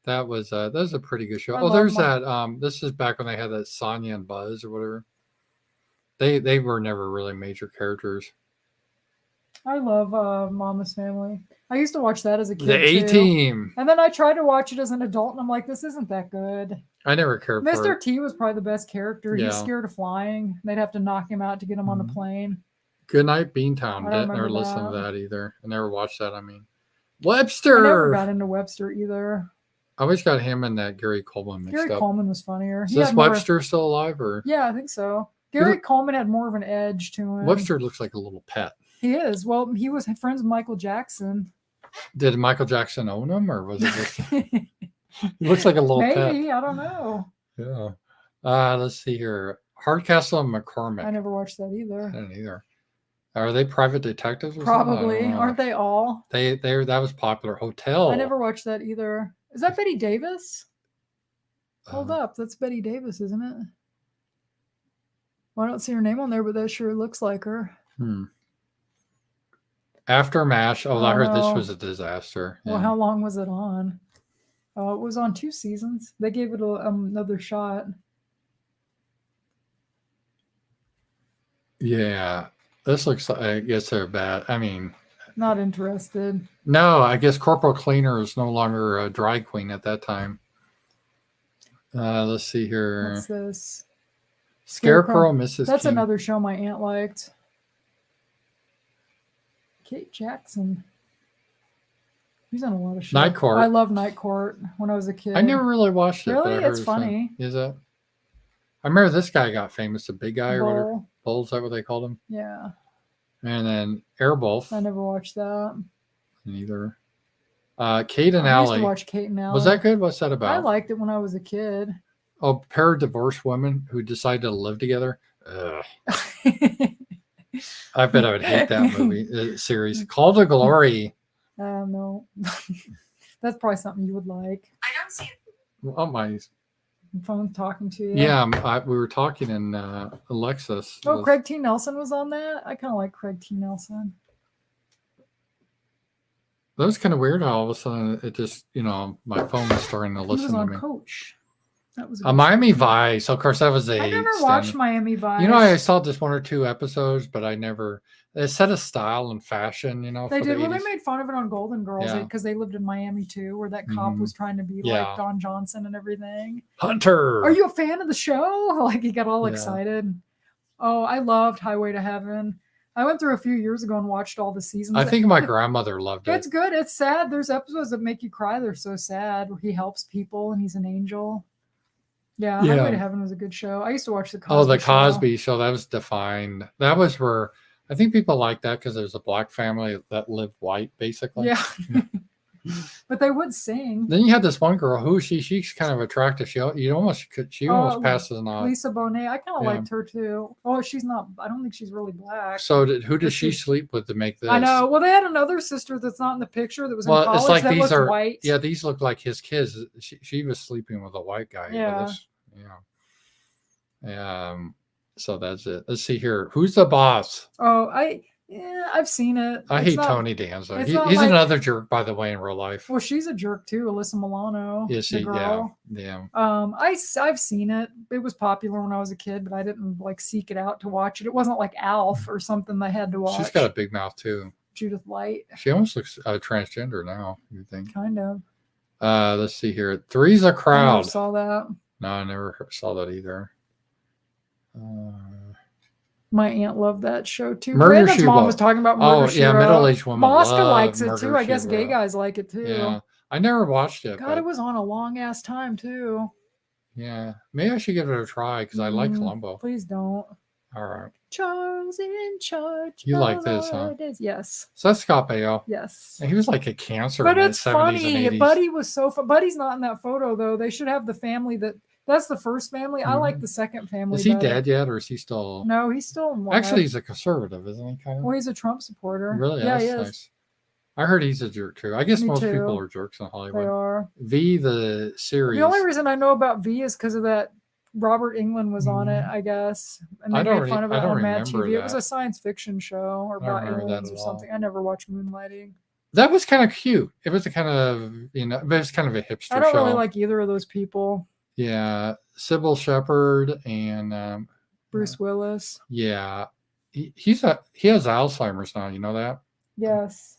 that was a pretty good show. I Oh, love there's Mom- that. This is back when they had that Sonia and Buzz or whatever. They were never really major characters. I love Mama's Family. I used to watch that as a kid. The A too. Team. And then I tried to watch it as an adult, and I'm like, this isn't that good. I never cared for Mr. it. T was probably the best character. Yeah. He's scared of flying. They'd have to knock him out to get him on the plane. Good Night Beantown. I Didn't remember never listen to that. that either. I never watched that. I mean, I never Webster. got into Webster either. I always got him and that Gary Coleman mixed Gary up. Coleman was funnier. Is He this had more- Webster still alive or? Yeah, I think so. Gary Coleman had more of an edge to him. Webster looks like a little pet. He is. Well, he was friends with Michael Jackson. Did Michael Jackson own him, or was it just? He looks like a little pet. Maybe. I don't know. Yeah. Let's see here. Hardcastle and McCormick. I never watched that either. I didn't either. Are they private detectives? Or something? I Probably. don't know. Aren't they all? They that was popular. Hotel. I never watched that either. Is that Betty Davis? Hold Uh, up. That's Betty Davis, isn't it? Well, I don't see her name on there, but that sure looks like her. After MASH. Oh, I heard this Oh. was a disaster. Well, how long was it on? Oh, it was on 2 seasons. They gave it another shot. Yeah. This looks like, I guess they're bad. I mean, Not interested. no, I guess Corporal Cleaner is no longer a dry queen at that time. Let's see here. What's this? Scarecrow, Mrs. That's King. another show my aunt liked. Kate Jackson. He's on a lot of shows. Night Court. I love Night Court when I was a kid. I never really watched it. but Really? I heard It's it funny. Is it? I remember this guy got famous, the big guy or whatever. Bull. Bull, is that what they called him? Yeah. And then Airwolf. I never watched that. Neither. Kate and I used Allie. to watch Kate and Allie. Was that good? What's that I about? liked it when I was a kid. A pair of divorced women who decided to live together. Ugh. I bet I would hate that movie series. Call to Glory. No. That's probably something you would like. I don't see it. Oh my! Phone talking to you. Yeah, we were talking in Alexis. Oh, was- Craig T. Nelson was on that. I kind of like Craig T. Nelson. That was kind of weird. How all of a sudden it just, my phone was starting to He was listen to on me. Coach. That was. Miami Vice. Of course, that was I never watched Miami Vice. I saw just 1 or 2 episodes, but I never. It set a style and fashion, They for did. the Well, they 80s. made fun of it on Golden Girls Yeah. because they lived in Miami too, where that cop Mhm. was trying to be Yeah. like Don Johnson and everything. Hunter. Are you a fan of the show? Like he got all Yeah. excited. Oh, I loved Highway to Heaven. I went through a few years ago and watched all the seasons. I think my grandmother loved It's it. good. It's sad. There's episodes that make you cry. They're so sad. Where he helps people and he's an angel. Yeah, Yeah. Highway to Heaven was a good show. I used to watch the Cosby Oh, the Show. Cosby Show. That was defined. That was where I think people like that because there's a black family that lived white, basically. Yeah. But they would sing. Then you had this one girl who she's kind of attractive. She almost passes an odd. Lisa Bonet. I kind of Yeah. liked her too. Oh, she's not. I don't think she's really black. So who did But she she- sleep with to make this? I know. Well, they had another sister that's not in the picture that was in Well, college it's like that these looked are white. yeah, these look like his kids. She was sleeping with a white guy. Yeah. So that's it. Let's see here. Who's the boss? Oh, Yeah, I've seen it. I It's hate not- Tony Danza. it's He's not like- another jerk, by the way, in real life. Well, she's a jerk too, Alyssa Milano. Is the she? girl. Yeah. I've seen it. It was popular when I was a kid, but I didn't like seek it out to watch it. It wasn't like Alf or something I had to watch. She's got a big mouth too. Judith Light, She almost looks transgender now. You think? kind of. Let's see here. Three's a I never crowd. saw that. No, I never saw that either. My aunt loved that show too. Murder, Brandon's She mom Wrote. was talking about Oh, Murder, She yeah, Wrote. middle-aged women Mosca love likes it Murder, too. I She guess gay Wrote. guys like it too. Yeah, I never watched it. God, but it was on a long ass time too. yeah, maybe I should give it a try because I like Mm, Columbo. Please don't. All right, Charles in charge. You like of this, huh? our days. Yes. so that's Scott Baio. Yes. And he was like a cancer But in the it's 70s funny. and 80s. Buddy was so fun. Buddy's not in that photo though. They should have the family that's the first family. I like the second family. Is he better. dead yet, or is he still? No, he's still alive. Actually, he's a conservative, isn't he? Kind of. well, he's a Trump supporter. Really? Yeah, That's he is. nice. I heard he's a jerk too. I guess Me most too. people are jerks in They Hollywood. are. V the series. The only reason I know about V is because of that Robert England was on it, I guess. And they I don't made fun of I it don't on Mad remember TV. It was that. a science fiction show or I don't about remember that aliens or at all. something. I never watched Moonlighting. That was kind of cute. It was a kind of but it's kind of a hipster I don't show. really like either of those people. Yeah, Sybil Shepherd and Bruce Willis. yeah, he has Alzheimer's now. You know that? Yes.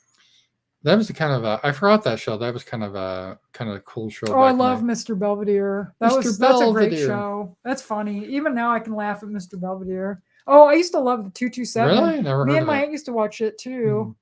That was the kind of I forgot that show. That was kind of a cool show. Oh, I back in the- love Mr. Belvedere. Mr. That's a great Belvedere. show. That's funny. Even now I can laugh at Mr. Belvedere. Oh, I used to love the 227. Really? Never Me heard and of my that. aunt used to watch it too.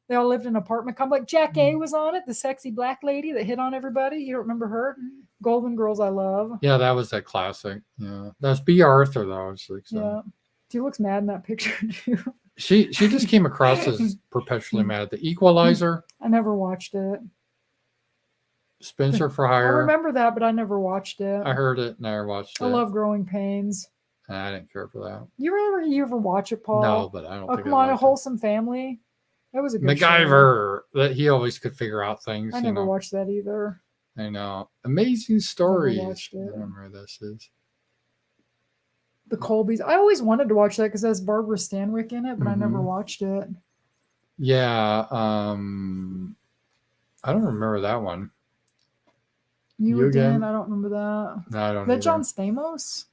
They all lived in an apartment complex. Jack A was on it, the sexy black lady that hit on everybody. You don't remember her? Golden Girls, I love. Yeah, that was that classic. Yeah, that's B. Arthur though. It's like, so. Yeah. She looks mad in that picture too. She just came across as perpetually mad. The Equalizer, I never watched it. Spencer for I Hire. remember that, but I never watched it. I heard it, never watched it. I love Growing Pains. I didn't care for that. You ever watch it, Paul? No, but I don't Oh, think come I on, A liked it. Wholesome Family. That was a good show. MacGyver. That he always could figure out things. I you never know. watched that either. I know. Amazing stories. watched I it. don't remember where this is. The Colbys. I always wanted to watch that because it has Barbara Stanwyck in it, but I never Mhm. watched it. Yeah. I don't remember that one. You You again? Again? I don't remember that. No, I don't. Is that either. John Stamos?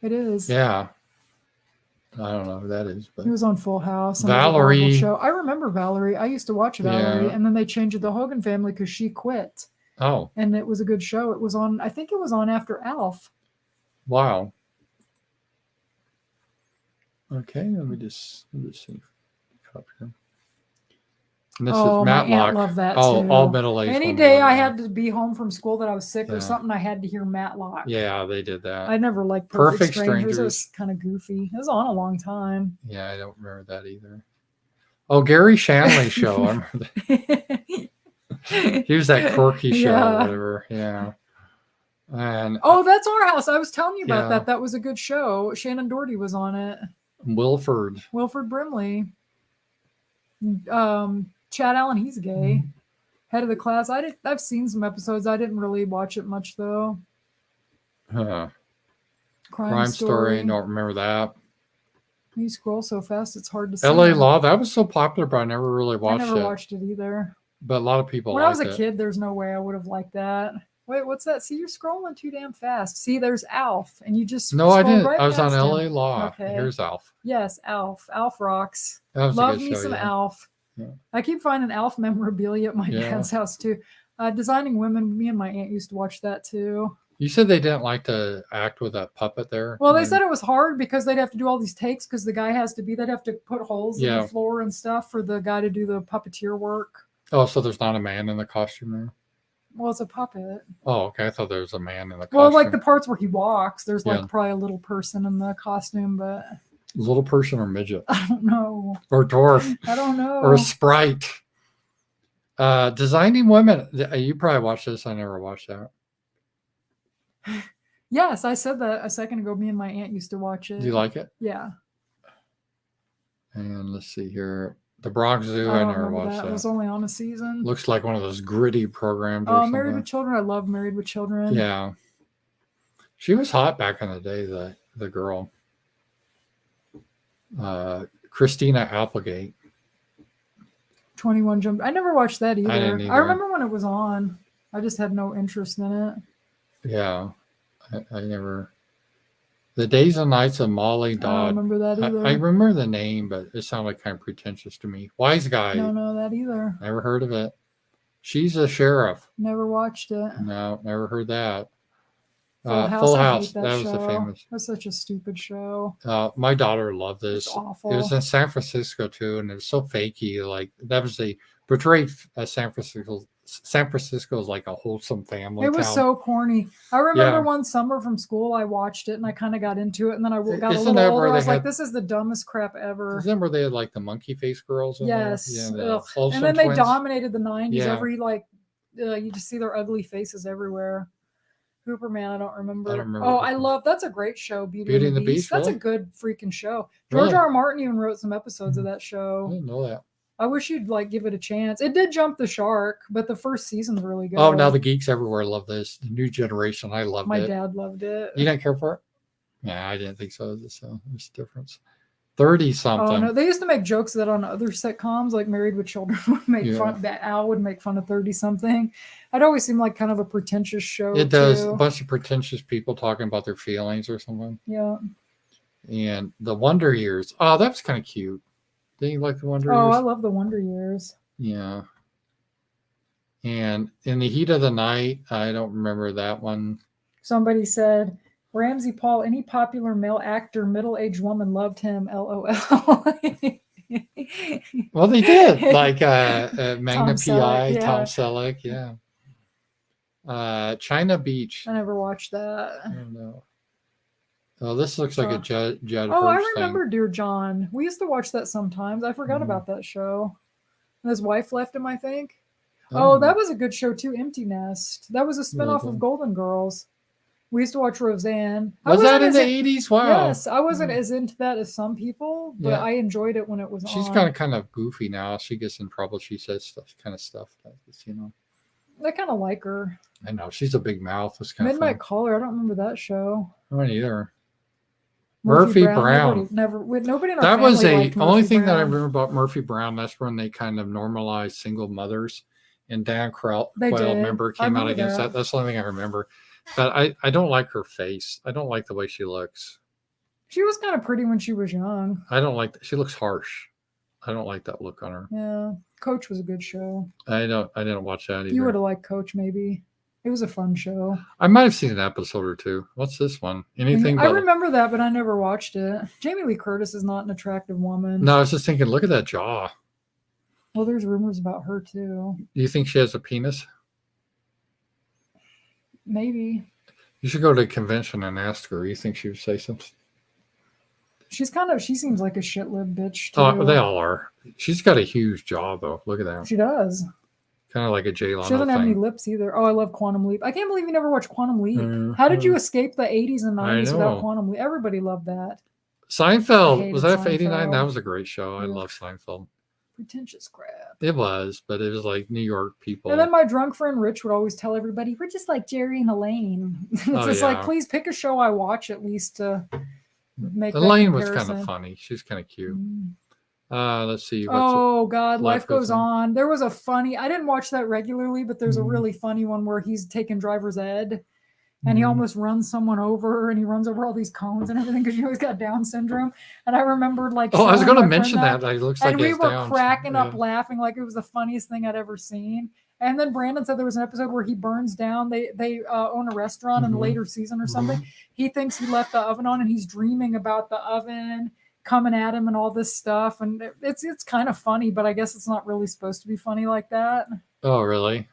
It is. Yeah. I don't know who that is, but He was on Full House. and it was a Valerie. horrible show. I remember Valerie. I used to watch Valerie, Yeah. and then they changed it to the Hogan Family because she quit, oh and it was a good show. It was on. I think it was on after Alf. wow. Okay, let me just see. Up here. And this Oh, is my aunt Matlock. loved that Oh, too. all middle-aged. Any women day love I that. had to be home from school that I was sick Yeah. or something, I had to hear Matlock. Yeah, they did that. I never liked Perfect, Perfect Strangers. It was Strangers. kind of goofy. It was on a long time. Yeah, I don't remember that either. Oh, Gary Shanley show. I remember that. He was that quirky show, Yeah. or whatever. Yeah. And Oh, that's our house. I was telling you about Yeah. that. That was a good show. Shannon Doherty was on it. Wilford. Wilford Brimley. Chad Allen, he's gay. Head of the class. I've seen some episodes. I didn't really watch it much though. Huh. Crime, Crime Story. Story. Don't remember that. You scroll so fast, it's hard to see. L.A. Law. That was so popular, but I never really I watched never it. watched it either. But a lot of people When I was liked a it. kid, there's no way I would have liked that. Wait, what's that? See, you're scrolling too damn fast. See, there's Alf, and you just No, I scrolled didn't. right I was on past him. L.A. Law. Okay. Here's Alf. Yes, Alf. Alf rocks. That was a Love good me show, some yeah. Alf. Yeah. I keep finding Alf memorabilia at my Yeah. dad's house too. Designing Women. Me and my aunt used to watch that too. You said they didn't like to act with that puppet there. Well, they And- said it was hard because they'd have to do all these takes because the guy has to be. They'd have to put holes in Yeah. the floor and stuff for the guy to do the puppeteer work. Oh, so there's not a man in the costume there? Well, it's a puppet. Oh, okay. I thought there was a man in the costume. Well, like the parts where he walks, there's like Yeah. probably a little person in the costume, but little person or midget I don't know. or dwarf I don't know. or a sprite. Designing Women. You probably watched this. I never watched that. Yes, I said that a second ago. Me and my aunt used to watch it. Do you like it? Yeah. And let's see here. The Bronx Zoo. I I don't never remember watched that. that. It was only on a season. Looks like one of those gritty programs. Or Oh, something. Married with Children. I love Married with Children. Yeah. She was hot back in the day, the girl. Christina Applegate. 21 Jump. I never watched that either. I didn't either. I remember when it was on. I just had no interest in it. Yeah, I never. The Days and Nights of Molly I don't Dodd. remember that either. I remember the name, but it sounded kind of pretentious to me. Wise Guy. Don't know that either. Never heard of it. She's a sheriff. Never watched it. No, never heard that. Full House. Full I House. hate that That was show. the famous. That's such a stupid show. My daughter loved this. It's awful. It was in San Francisco too, and it was so fakey. Like that was the portrayed San Francisco. San Francisco is like a wholesome family. It was town. so corny. I remember Yeah. one summer from school, I watched it and I kind of got into it. And then I got a Isn't little that older. where I they was like, had- this is the dumbest crap ever. Isn't that where they had like the monkey face girls? In Yes. There? Yeah, the Ugh. Olsen And then they twins. dominated the 90s. Yeah. Every you just see their ugly faces everywhere. Hooperman, I don't remember. I don't remember Oh, I Hooperman. love that's a great show, Beauty and the Beast. That's really? a good freaking show. George Really? R. R. Martin even wrote some episodes of that I show. didn't know that. I wish you'd give it a chance. It did jump the shark, but the first season's really good. Oh, now the geeks everywhere love this. The new generation, I loved My it. dad loved it. You didn't care for it? Yeah, I didn't think so. So there's a difference. 30 something. Oh no, they used to make jokes of that on other sitcoms, like Married with Children would make Yeah. fun. That Al would make fun of 30 something. It always seemed like kind of a pretentious show. It does. too. A bunch of pretentious people talking about their feelings or something. Yeah. And the Wonder Years. Oh, that was kind of cute. Didn't you like the Wonder Oh, I Years? love the Wonder Years. Yeah. And In the Heat of the Night, I don't remember that one. Somebody said, Ramsey Paul, any popular male actor, middle-aged woman loved him. LOL. Well, they did. Like Magnum Tom Selleck, PI, yeah. Tom Selleck. Yeah. China Beach. I never watched that. I don't know. Oh, this looks like a Judd Oh, I Hirsch thing. remember Dear John. We used to watch that sometimes. I forgot Mhm. about that show. And his wife left him, I think. Oh, that was a good show too, Empty Nest. That was a spinoff Okay. of Golden Girls. We used to watch Roseanne. Was that in as the in- 80s? Wow. Yes, I wasn't Mm. as into that as some people, but Yeah. I enjoyed it when it was She's on. kind of goofy now. She gets in trouble. She says stuff. You know. I kind of like her. I know she's a big mouth. It's kind Midnight of Caller. I don't remember that show. fun. I don't either. Murphy Brown. Nobody in our That was family a liked only Murphy thing that I Brown. remember about Murphy Brown. That's when they kind of normalized single mothers, and Dan Quayle They did. member I came out remember against that. That's the only thing I remember. But I don't like her face. I don't like the way she looks. She was kind of pretty when she was young. I don't like. She looks harsh. I don't like that look on her. Yeah, Coach was a good show. I didn't watch that either. You would have liked Coach, maybe. It was a fun show. I might have seen an episode or two. What's this one? Anything? I But remember that, but I never watched it. Jamie Lee Curtis is not an attractive woman. no, I was just thinking. Look at that jaw. Well, there's rumors about her too. Do you think she has a penis? Maybe. You should go to a convention and ask her. You think she would say something? She seems like a shit-lived bitch too. Oh, they all are. She's got a huge jaw, though. Look at that. She does. Kind of like a Jay Leno She doesn't have any thing. lips either. Oh, I love Quantum Leap. I can't believe you never watched Quantum Leap. How did you escape the 80s and 90s know. without Quantum Leap? Everybody loved that. I Seinfeld. hated Was that for 89? Seinfeld. That was a great show. I Yeah. love Seinfeld. Pretentious crap. It was, but it was like New York people. And then my drunk friend Rich would always tell everybody, we're just like Jerry and Elaine. It's just like, yeah. please pick a show I watch at least to make that Elaine was kind comparison. of funny. She's kind of cute. Mm. Let's see. Oh God, Life Goes On. On. There was a funny. I didn't watch that regularly, but there's a Mhm. really funny one where he's taking driver's ed, and he Mhm. almost runs someone over, and he runs over all these cones and everything because you always got Down syndrome. And I remembered like. Oh, I was showing going to my friend mention that. It looks and like we it's were down. cracking up Yeah. laughing like it was the funniest thing I'd ever seen. And then Brandon said there was an episode where he burns down. They own a restaurant in the Mhm. later season or something. He thinks he left the oven on, and he's dreaming about the oven coming at him and all this stuff. And it's kind of funny, but I guess it's not really supposed to be funny like that. Oh, really?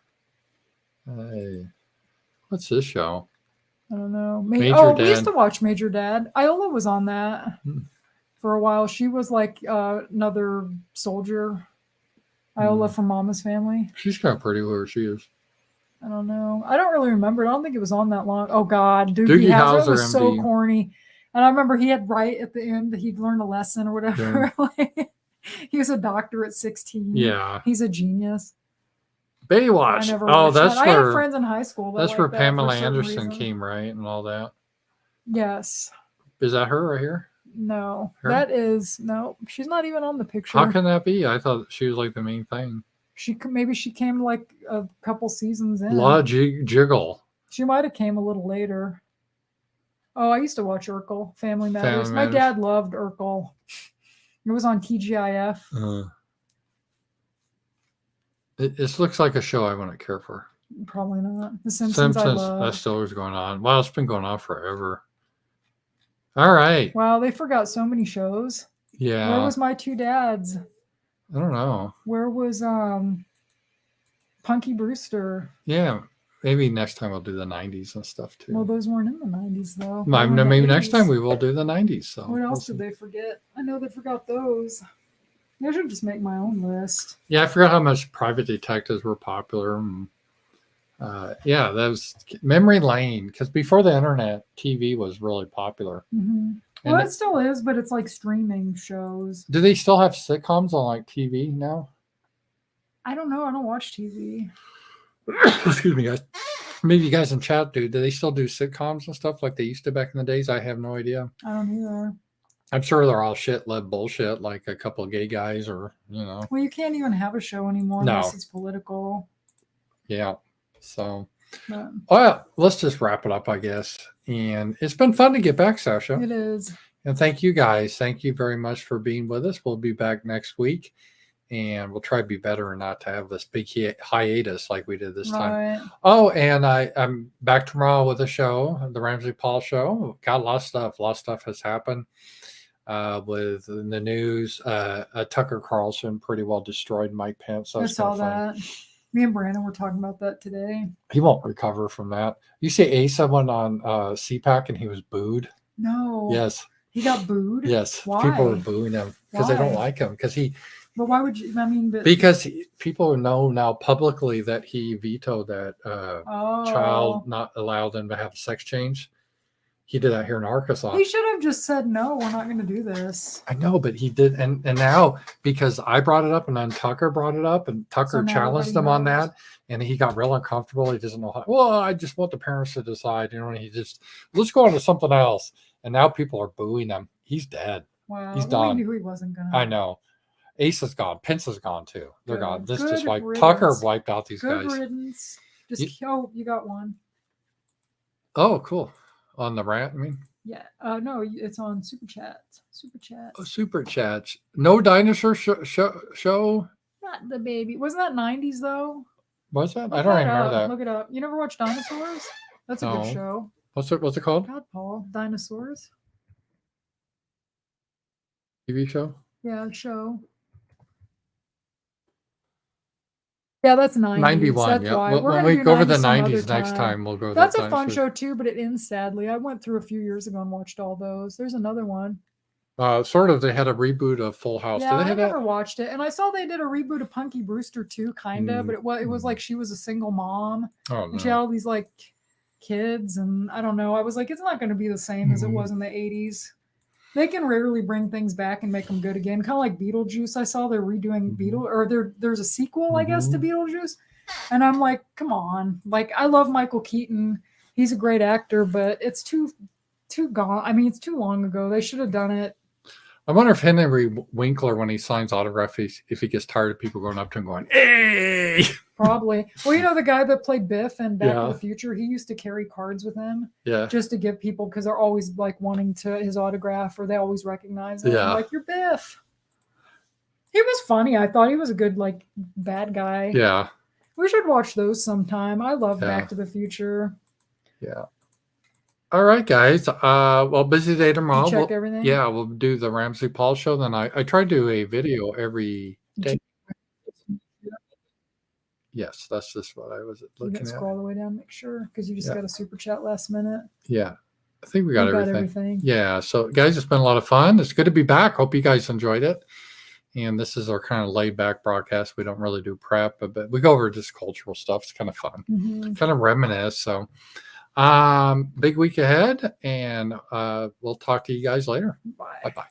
Hey. What's this show? I don't know. Major We used Dad. to watch Major Dad. Iola was on that Hmm. for a while. She was like another soldier. Iola from Mama's Family. She's kind of pretty where she is. I don't know. I don't really remember. I don't think it was on that long. Oh God, Doogie Doogie Howser. It Howser, was so MD. corny. And I remember he had right at the end that he'd learned a lesson or whatever. Like, he was a doctor at 16. Yeah. He's a genius. I Baywatch. never Oh, watched that's that. I had where friends in high school. That that's liked where that for Pamela certain Anderson reason. came, right, and all that. Yes. Is that her right here? No, Her? that is no. She's not even on the picture. How can that be? I thought she was like the main thing. Maybe she came like a couple seasons in. La Jiggle. She might have came a little later. Oh, I used to watch Urkel, Family Matters. Family My Matters. dad loved Urkel. It was on TGIF. It looks like a show I wouldn't care for. Probably not. The Simpsons, I love. That still is going on. Wow, it's been going on forever. All right. Wow, they forgot so many shows. Yeah. Where was My Two Dads? I don't know. Where was Punky Brewster? Yeah. Maybe next time we'll do the 90s and stuff too. Well, those weren't in the 90s though. Maybe next time we will do the 90s. So what else did they forget? I know they forgot those. I should just make my own list. Yeah, I forgot how much private detectives were popular. Yeah, that was memory lane, because before the internet, TV was really popular. Mm-hmm. Well, it still is, but it's like streaming shows. Do they still have sitcoms on like TV now? I don't know. I don't watch TV. Excuse me, guys. Maybe you guys in chat do. Do they still do sitcoms and stuff like they used to back in the days? I have no idea. I don't either. I'm sure they're all shit-led bullshit, like a couple of gay guys or, Well, you can't even have a show anymore unless it's political. Yeah. So, well, let's just wrap it up, I guess. And it's been fun to get back, Sasha. It is. And thank you guys. Thank you very much for being with us. We'll be back next week. And we'll try to be better and not to have this big hiatus like we did this time. Oh, and I'm back tomorrow with a show, the Ramsey Paul Show. Got a lot of stuff. A lot of stuff has happened with the news. Tucker Carlson pretty well destroyed Mike Pence. So I saw that. Me and Brandon were talking about that today. He won't recover from that. You see Asa went on CPAC and he was booed? No. Yes. He got booed? Yes. Why? People were booing him because they don't like him. But why would you? I mean, because people know now publicly that he vetoed that child not allow them to have a sex change. He did that here in Arkansas. He should have just said, no, we're not going to do this. I know, but he did. And now, because I brought it up and then Tucker brought it up and Tucker challenged him on that. And he got real uncomfortable. He doesn't know how. Well, I just want the parents to decide. And he just, let's go on to something else. And now people are booing him. He's dead. Wow. He's done. We knew he wasn't going to. I know. Ace is gone. Pence is gone too. They're gone. This just like riddance. Tucker wiped out these Good guys. Riddance. You got one. Oh, cool. On the rant, I mean? Yeah. No, it's on Super Chats. Super Chats. Oh, Super Chats. No dinosaur show? Not the baby. Wasn't that 90s though? Was that? I don't remember that. Look it up. You never watched Dinosaurs? That's a good show. What's it called? God, Paul. Dinosaurs. TV show? Yeah, show. Yeah, that's 90s. 91. That's Yeah. why. When we go over the 90s next time, we'll go. That's a fun show too, but it ends sadly. I went through a few years ago and watched all those. There's another one. Sort of. They had a reboot of Full House. Yeah, Did they have I never watched it, and I saw they did a reboot of Punky Brewster too, kind of. But it was like she was a single mom, and she had all these like kids, and I don't know. I was like, it's not going to be the same as it was in the 80s. They can rarely bring things back and make them good again. Kind of like Beetlejuice. I saw they're redoing there's a sequel, I guess, to Beetlejuice. And I'm like, come on. Like, I love Michael Keaton. He's a great actor, but it's too gone. I mean, it's too long ago. They should have done it. I wonder if Henry Winkler, when he signs autograph, if he gets tired of people going up to him going, hey! Probably. Well, the guy that played Biff in Back to the Future, he used to carry cards with him. Yeah. Just to give people, because they're always like wanting his autograph, or they always recognize him. Yeah. Like, you're Biff. He was funny. I thought he was a good, like, bad guy. Yeah. We should watch those sometime. I love Back to the Future. Yeah. All right, guys. Well, busy day tomorrow. Check everything. Yeah, we'll do the Ramsey Paul show. Then I try to do a video every day. Yes, that's just what I was looking at. Scroll all the way down, make sure, because you just got a super chat last minute. Yeah, I think we got everything. Yeah, so guys, it's been a lot of fun. It's good to be back. Hope you guys enjoyed it. And this is our kind of laid back broadcast. We don't really do prep, but we go over just cultural stuff. It's kind of fun, kind of reminisce. So. Big week ahead, and we'll talk to you guys later. Bye. Bye-bye.